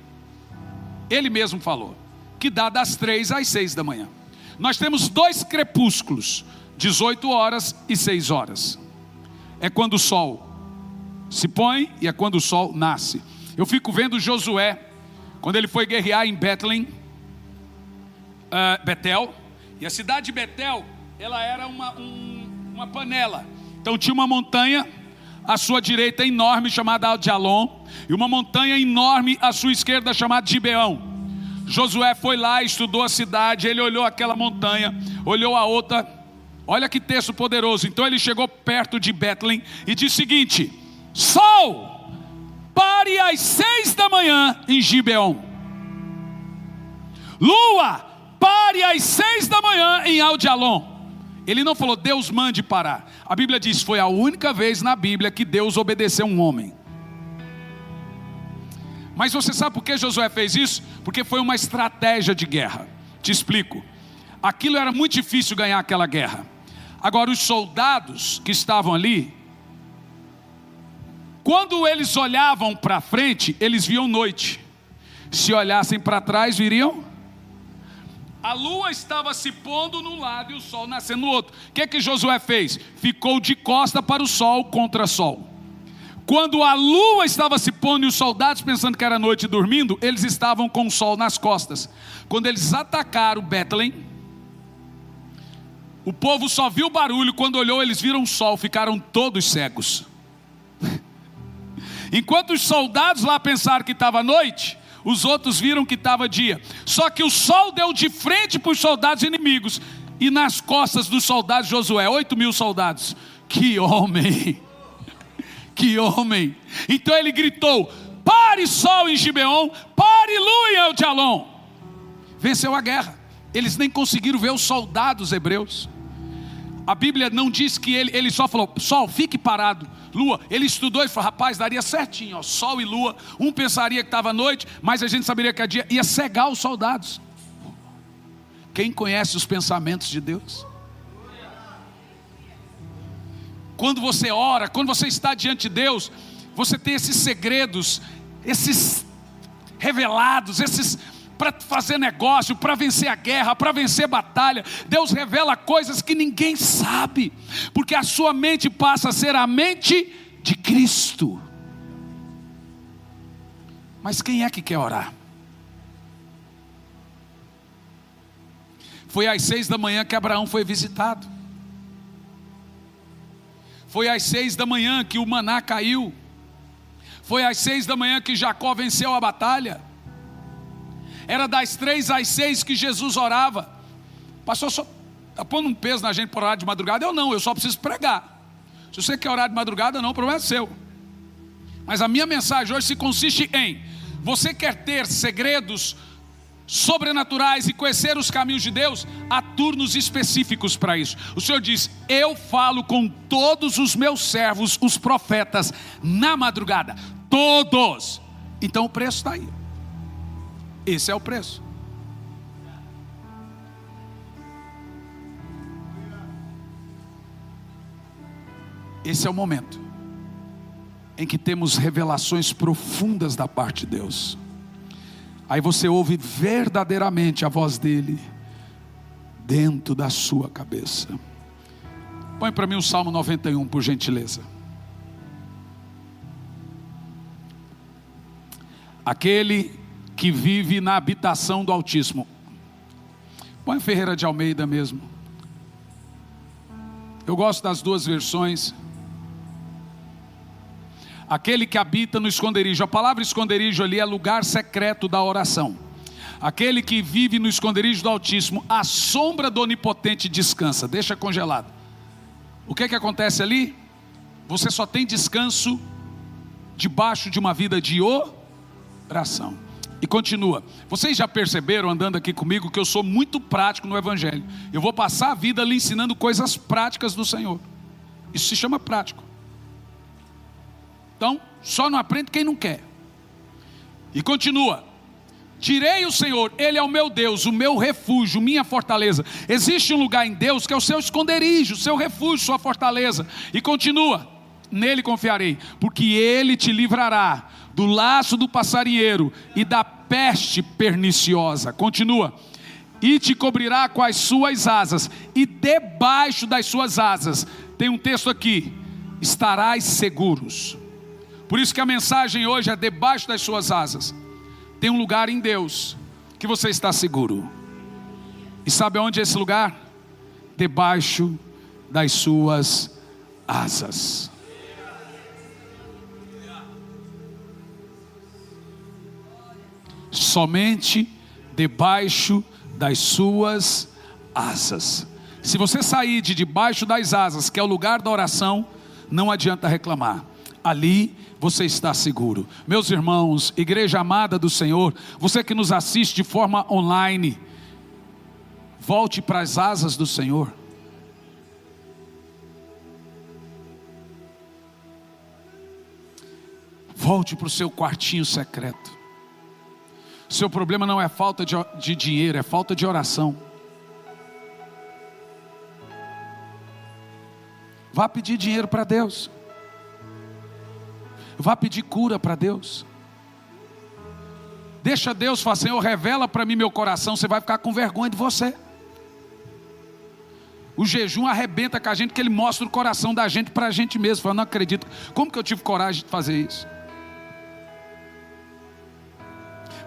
S1: Ele mesmo falou, que dá das 3 às 6 da manhã. Nós temos 2 crepúsculos, 18 horas e 6 horas. É quando o sol se põe e é quando o sol nasce. Eu fico vendo Josué, quando ele foi guerrear em Betel, e a cidade de Betel, ela era uma panela. Então tinha uma montanha à sua direita enorme, chamada Aljalon, e uma montanha enorme à sua esquerda, chamada Gibeão. Josué foi lá, estudou a cidade, ele olhou aquela montanha, olhou a outra. Olha que texto poderoso. Então ele chegou perto de Betlém e disse o seguinte: sol, pare às 6 da manhã em Gibeão. Lua, pare às 6 da manhã em Aljalon. Ele não falou, Deus mande parar. A Bíblia diz, foi a única vez na Bíblia que Deus obedeceu um homem. Mas você sabe por que Josué fez isso? Porque foi uma estratégia de guerra. Te explico. Aquilo era muito difícil ganhar aquela guerra. Agora os soldados que estavam ali, quando eles olhavam para frente, eles viam noite. Se olhassem para trás, viriam. A lua estava se pondo num lado e o sol nascendo no outro. O que Josué fez? Ficou de costa para o sol, contra sol. Quando a lua estava se pondo e os soldados pensando que era noite e dormindo, eles estavam com o sol nas costas. Quando eles atacaram Betlém, o povo só viu o barulho. Quando olhou, eles viram o sol, ficaram todos cegos. Enquanto os soldados lá pensaram que estava noite, os outros viram que estava dia. Só que o sol deu de frente para os soldados inimigos, e nas costas dos soldados de Josué, 8.000 soldados. Que homem! Que homem! Então ele gritou, pare sol em Gibeon, pare lua em Aljalon. Venceu a guerra. Eles nem conseguiram ver os soldados hebreus. A Bíblia não diz que ele só falou, sol, fique parado. Lua, ele estudou e falou, rapaz, daria certinho, ó, sol e lua. Um pensaria que estava noite, mas a gente saberia que era dia. Ia cegar os soldados. Quem conhece os pensamentos de Deus? Quando você ora, quando você está diante de Deus, você tem esses segredos, esses revelados, esses para fazer negócio, para vencer a guerra, para vencer a batalha. Deus revela coisas que ninguém sabe, porque a sua mente passa a ser a mente de Cristo. Mas quem é que quer orar? Foi às 6 da manhã que Abraão foi visitado. Foi às 6 da manhã que o maná caiu. Foi às 6 da manhã que Jacó venceu a batalha. Era das 3 às 6 que Jesus orava. Pastor, só está pondo um peso na gente por orar de madrugada? Eu só preciso pregar. Se você quer orar de madrugada, não, o problema é seu. Mas a minha mensagem hoje se consiste em: você quer ter segredos sobrenaturais e conhecer os caminhos de Deus? Há turnos específicos para isso. O Senhor diz: eu falo com todos os meus servos, os profetas, na madrugada. Todos. Então o preço está aí. Esse é o preço. Esse é o momento em que temos revelações profundas da parte de Deus. Aí você ouve verdadeiramente a voz dele dentro da sua cabeça. Põe para mim o Salmo 91, por gentileza. Aquele que vive na habitação do Altíssimo. Põe Ferreira de Almeida mesmo. Eu gosto das duas versões. Aquele que habita no esconderijo. A palavra esconderijo ali é lugar secreto da oração. Aquele que vive no esconderijo do Altíssimo, à sombra do Onipotente descansa. Deixa congelado. O que acontece ali? Você só tem descanso debaixo de uma vida de oração. E continua. Vocês já perceberam, andando aqui comigo, que eu sou muito prático no Evangelho. Eu vou passar a vida lhe ensinando coisas práticas do Senhor. Isso se chama prático. Então, só não aprende quem não quer. E continua. Direi o Senhor, Ele é o meu Deus, o meu refúgio, minha fortaleza. Existe um lugar em Deus que é o seu esconderijo, seu refúgio, sua fortaleza. E continua. Nele confiarei, porque Ele te livrará do laço do passarinheiro e da peste perniciosa. Continua. E te cobrirá com as suas asas, e debaixo das suas asas, tem um texto aqui, estarás seguros. Por isso que a mensagem hoje é: debaixo das suas asas tem um lugar em Deus que você está seguro. E sabe onde é esse lugar? Debaixo das suas asas. Somente debaixo das suas asas. Se você sair de debaixo das asas, que é o lugar da oração, não adianta reclamar. Ali você está seguro. Meus irmãos, igreja amada do Senhor, você que nos assiste de forma online, volte para as asas do Senhor. Volte para o seu quartinho secreto. Seu problema não é falta de dinheiro, é falta de oração. Vá pedir dinheiro para Deus. Vá pedir cura para Deus. Deixa Deus falar: Senhor, revela para mim meu coração. Você vai ficar com vergonha de você. O jejum arrebenta com a gente, que ele mostra o coração da gente para a gente mesmo. Eu não acredito. Como que eu tive coragem de fazer isso?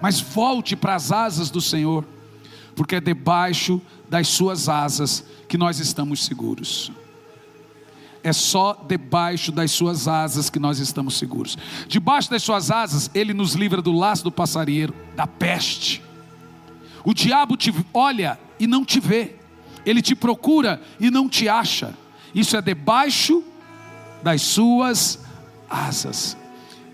S1: Mas volte para as asas do Senhor, porque é debaixo das suas asas que nós estamos seguros. É só debaixo das suas asas que nós estamos seguros. Debaixo das suas asas, Ele nos livra do laço do passarinheiro, da peste. O diabo te olha e não te vê. Ele te procura e não te acha. Isso é debaixo das suas asas.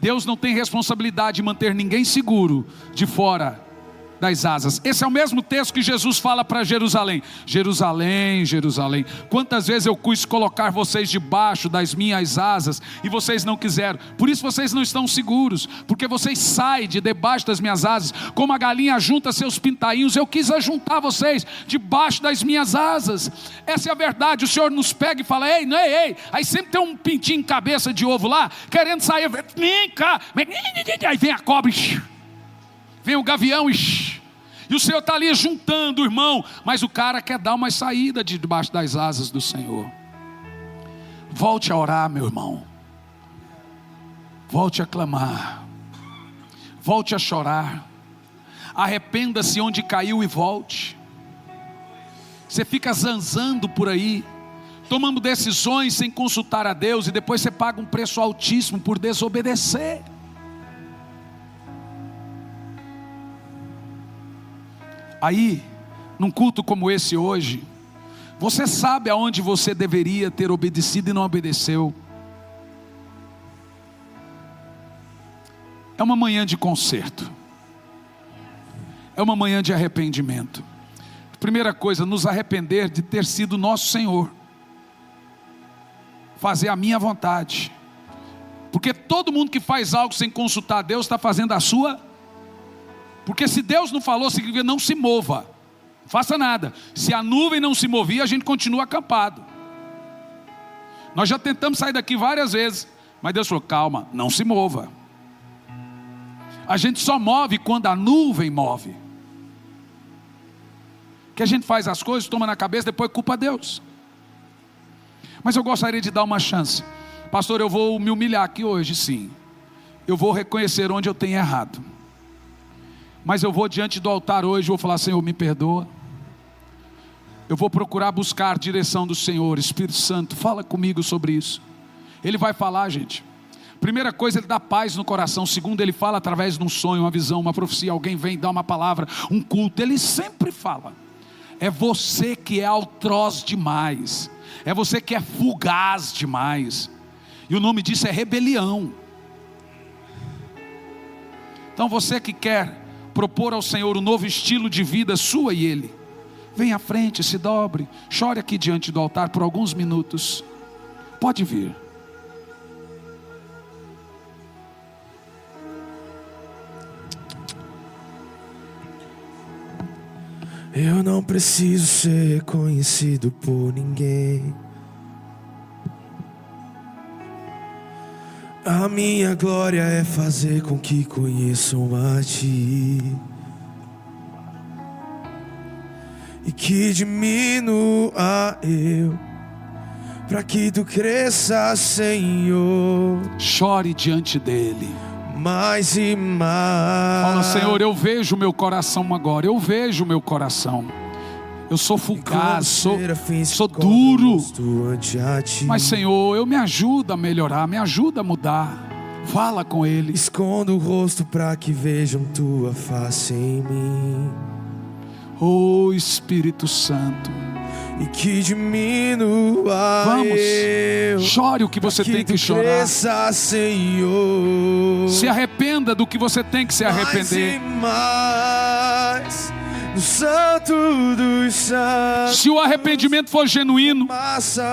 S1: Deus não tem responsabilidade de manter ninguém seguro de fora das asas. Esse é o mesmo texto que Jesus fala para Jerusalém. Jerusalém, Jerusalém, quantas vezes eu quis colocar vocês debaixo das minhas asas e vocês não quiseram. Por isso vocês não estão seguros, porque vocês saem de debaixo das minhas asas, como a galinha junta seus pintainhos. Eu quis ajuntar vocês debaixo das minhas asas. Essa é a verdade. O Senhor nos pega e fala: ei, não é, ei. Aí sempre tem um pintinho em cabeça de ovo lá, querendo sair. Vem cá. Aí vem a cobra, vem o gavião, e o Senhor está ali juntando o irmão, mas o cara quer dar uma saída de debaixo das asas do Senhor. Volte a orar, meu irmão. Volte a clamar. Volte a chorar. Arrependa-se onde caiu e volte. Você fica zanzando por aí, tomando decisões sem consultar a Deus, e depois você paga um preço altíssimo por desobedecer. Aí, num culto como esse hoje, você sabe aonde você deveria ter obedecido e não obedeceu. É uma manhã de conserto. É uma manhã de arrependimento. Primeira coisa, nos arrepender de ter sido nosso Senhor. Fazer a minha vontade. Porque todo mundo que faz algo sem consultar Deus está fazendo a sua. Porque se Deus não falou, significa não se mova. Não faça nada. Se a nuvem não se movia, a gente continua acampado. Nós já tentamos sair daqui várias vezes, mas Deus falou, calma, não se mova. A gente só move quando a nuvem move. Que a gente faz as coisas, toma na cabeça, depois culpa Deus. Mas eu gostaria de dar uma chance. Pastor, eu vou me humilhar aqui hoje, sim. Eu vou reconhecer onde eu tenho errado. Mas eu vou diante do altar hoje, vou falar, Senhor, me perdoa. Eu vou procurar buscar a direção do Senhor. Espírito Santo, fala comigo sobre isso. Ele vai falar, gente. Primeira coisa, Ele dá paz no coração. Segundo, Ele fala através de um sonho, uma visão, uma profecia. Alguém vem dar uma palavra, um culto. Ele sempre fala. É você que é altroz demais. É você que é fugaz demais. E o nome disso é rebelião. Então você que quer propor ao Senhor um novo estilo de vida sua e Ele, vem à frente, se dobre, chore aqui diante do altar por alguns minutos. Pode vir.
S2: Eu não preciso ser conhecido por ninguém. A minha glória é fazer com que conheçam a Ti, e que diminua eu, para que Tu cresça, Senhor.
S1: Chore diante dEle.
S2: Mais e mais.
S1: Fala, Senhor, eu vejo o meu coração agora. Eu vejo o meu coração. Eu sou fugaz, sou duro. Mas, Senhor, eu me ajuda a melhorar, me ajuda a mudar. Fala com Ele.
S2: Escondo o rosto para que vejam Tua face em mim.
S1: Oh, Espírito Santo.
S2: E que diminua.
S1: Vamos,
S2: eu,
S1: chore o que você tem que chorar.
S2: Cresça, Senhor.
S1: Se arrependa do que você tem que se arrepender.
S2: Mais, no Santo dos Santos.
S1: Se o arrependimento for genuíno,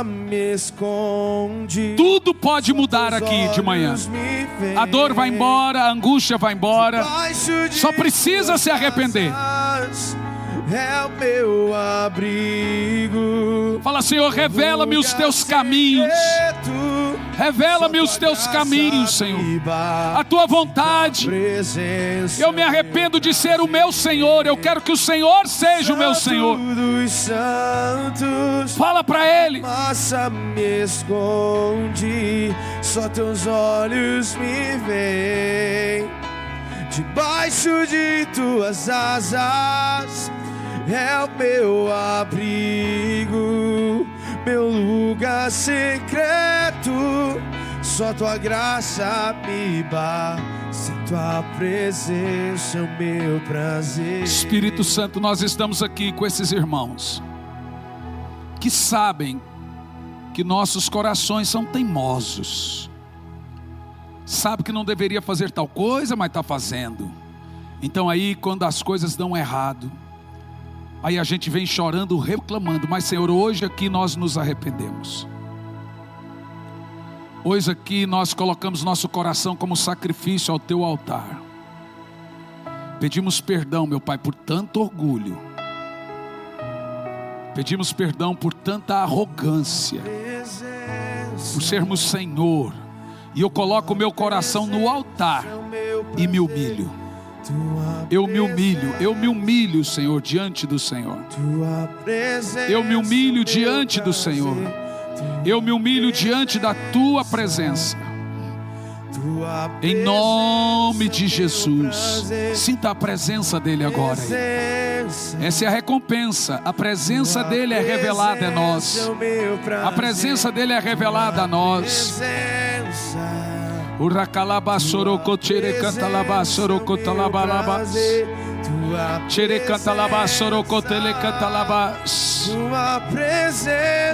S2: me esconde.
S1: tudo pode mudar aqui de manhã. A dor vai embora, a angústia vai embora. Só precisa se arrepender.
S2: É o meu abrigo.
S1: Fala, Senhor, revela-me os Teus caminhos. Revela-me os Teus caminhos, Senhor. A Tua vontade. Eu me arrependo de ser o meu Senhor. Eu quero que o Senhor seja o meu Senhor. Fala para Ele.
S2: Massa me esconde, só Teus olhos me veem. Debaixo de Tuas asas é o meu abrigo, meu lugar secreto. Só Tua graça me basta, Tua presença é o meu prazer.
S1: Espírito Santo, nós estamos aqui com esses irmãos que sabem que nossos corações são teimosos. Sabe que não deveria fazer tal coisa, mas está fazendo. Então aí quando as coisas dão errado, aí a gente vem chorando, reclamando. Mas, Senhor, hoje aqui nós nos arrependemos. Hoje aqui nós colocamos nosso coração como sacrifício ao Teu altar. Pedimos perdão, meu Pai, por tanto orgulho. Pedimos perdão por tanta arrogância, por sermos Senhor. E eu coloco o meu coração no altar e me humilho. Eu me humilho, Senhor, diante do Senhor. Eu me humilho diante do Senhor. Eu me humilho diante da Tua presença. Em nome de Jesus. Sinta a presença dele agora. Essa é a recompensa. A presença dele é revelada a nós. A presença dele é revelada a nós.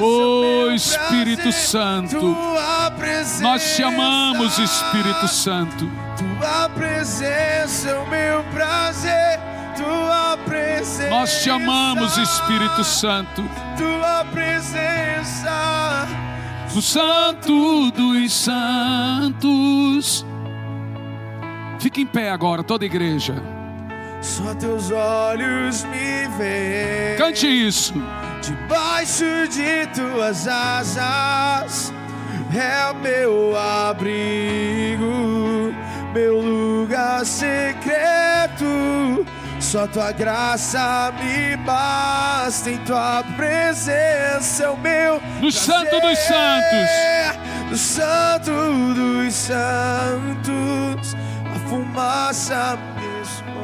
S1: Oh Espírito Santo, nós te amamos, Espírito Santo.
S2: Tua presença é o meu prazer. Tua presença.
S1: Nós te amamos, Espírito Santo.
S2: Tua presença.
S1: O Santo dos Santos. Fique em pé agora, toda a igreja.
S2: Só teus olhos me veem.
S1: Cante isso.
S2: Debaixo de tuas asas é o meu abrigo, meu lugar secreto. Só tua graça me basta, em tua presença é o meu
S1: no Santo dos Santos.
S2: No Santo dos Santos, a fumaça me esconde.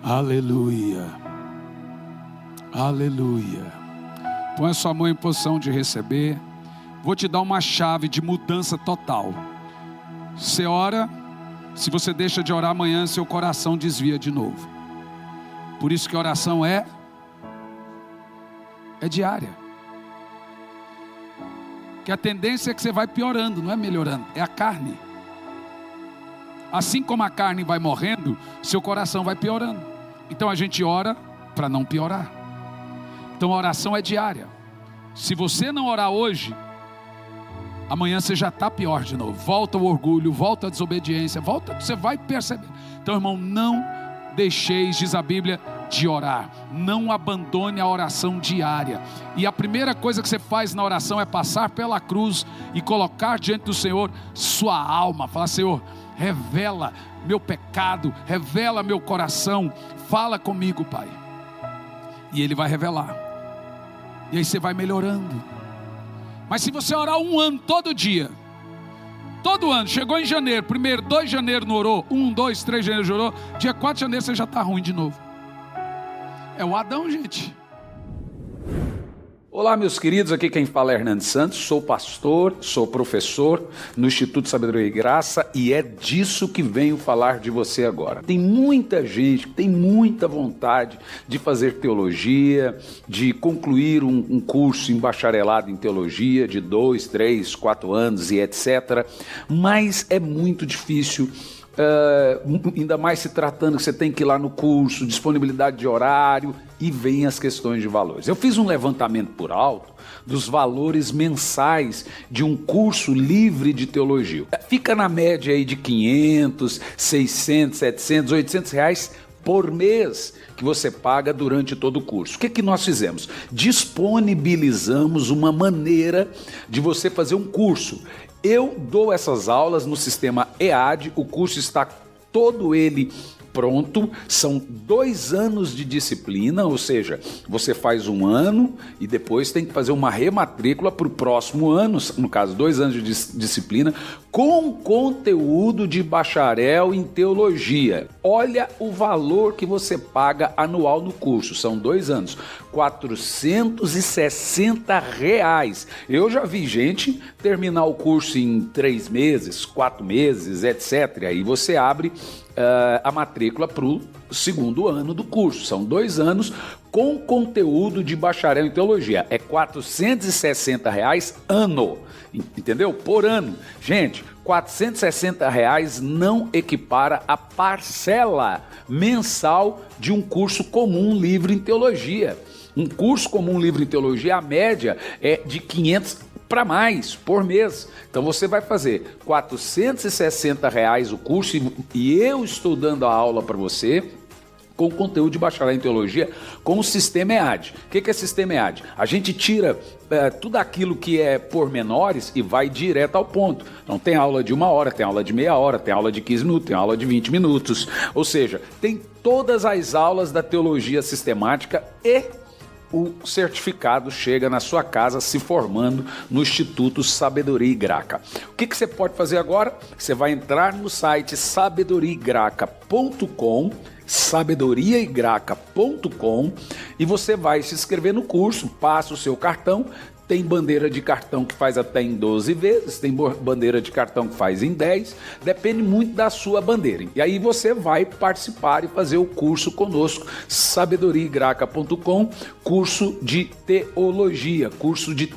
S1: Aleluia, aleluia. Põe a sua mão em posição de receber. Vou te dar uma chave de mudança total. Você ora, se você deixa de orar amanhã, seu coração desvia de novo. Por isso que a oração é diária. Que a tendência é que você vai piorando, não é melhorando, é a carne. Assim como a carne vai morrendo, seu coração vai piorando. Então a gente ora para não piorar. Então a oração é diária. Se você não orar hoje, amanhã você já está pior de novo. Volta o orgulho, volta a desobediência, volta, você vai perceber. Então, irmão, não deixeis, diz a Bíblia, de orar. Não abandone a oração diária. E a primeira coisa que você faz na oração é passar pela cruz e colocar diante do Senhor sua alma. Falar: Senhor, revela meu pecado, revela meu coração, fala comigo, Pai. E Ele vai revelar. E aí você vai melhorando. Mas se você orar um ano todo dia, todo ano, chegou em janeiro, primeiro 2 de janeiro não orou, 1, 2, 3 de janeiro já orou, dia 4 de janeiro você já está ruim de novo. É o Adão, gente.
S3: Olá, meus queridos, aqui quem fala é Hernandes Santos, sou pastor, sou professor no Instituto Sabedoria e Graça e é disso que venho falar de você agora. Tem muita gente que tem muita vontade de fazer teologia, de concluir um curso em bacharelado em teologia de 2, 3, 4 anos e etc. Mas é muito difícil. Ainda mais se tratando que você tem que ir lá no curso, disponibilidade de horário, e vem as questões de valores. Eu fiz um levantamento por alto dos valores mensais de um curso livre de teologia. Fica na média aí de 500, 600, 700, 800 reais por mês que você paga durante todo o curso. O que nós fizemos? Disponibilizamos uma maneira de você fazer um curso. Eu dou essas aulas no sistema EAD, o curso está todo ele pronto, são 2 anos de disciplina, ou seja, você faz 1 ano e depois tem que fazer uma rematrícula para o próximo ano, no caso 2 anos de disciplina, com conteúdo de bacharel em teologia. Olha o valor que você paga anual no curso, são 2 anos, R$460. Eu já vi gente terminar o curso em 3 meses, 4 meses, etc. Aí você abre a matrícula para o 2º ano do curso. São 2 anos com conteúdo de bacharel em teologia. É R$460 ano, entendeu? Por ano. Gente, R$460 não equipara a parcela mensal de um curso comum livre em teologia. Um curso comum livre em teologia, a média é de 500 para mais por mês. Então você vai fazer R$460 o curso e eu estou dando a aula para você com conteúdo de bacharelado em teologia com o sistema EAD. O que é sistema EAD? A gente tira tudo aquilo que é pormenores e vai direto ao ponto. Então tem aula de 1 hora, tem aula de meia hora, tem aula de 15 minutos, tem aula de 20 minutos. Ou seja, tem todas as aulas da teologia sistemática e o certificado chega na sua casa se formando no Instituto Sabedoria e Graca. O que você pode fazer agora? Você vai entrar no site sabedoriaigraca.com, sabedoriaigraca.com, e você vai se inscrever no curso, passa o seu cartão. Tem bandeira de cartão que faz até em 12 vezes, tem bandeira de cartão que faz em 10, depende muito da sua bandeira. E aí você vai participar e fazer o curso conosco, sabedoriaigraca.com, curso de teologia, curso de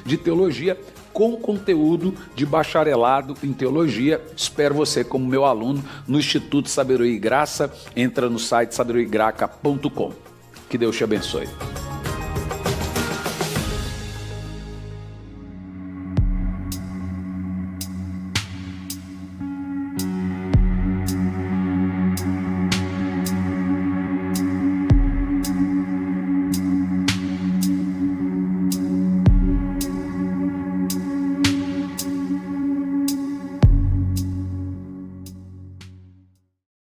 S3: de teologia com conteúdo de bacharelado em teologia. Espero você como meu aluno no Instituto Sabedoria e Graça. Entra no site sabedoriaigraca.com. Que Deus te abençoe.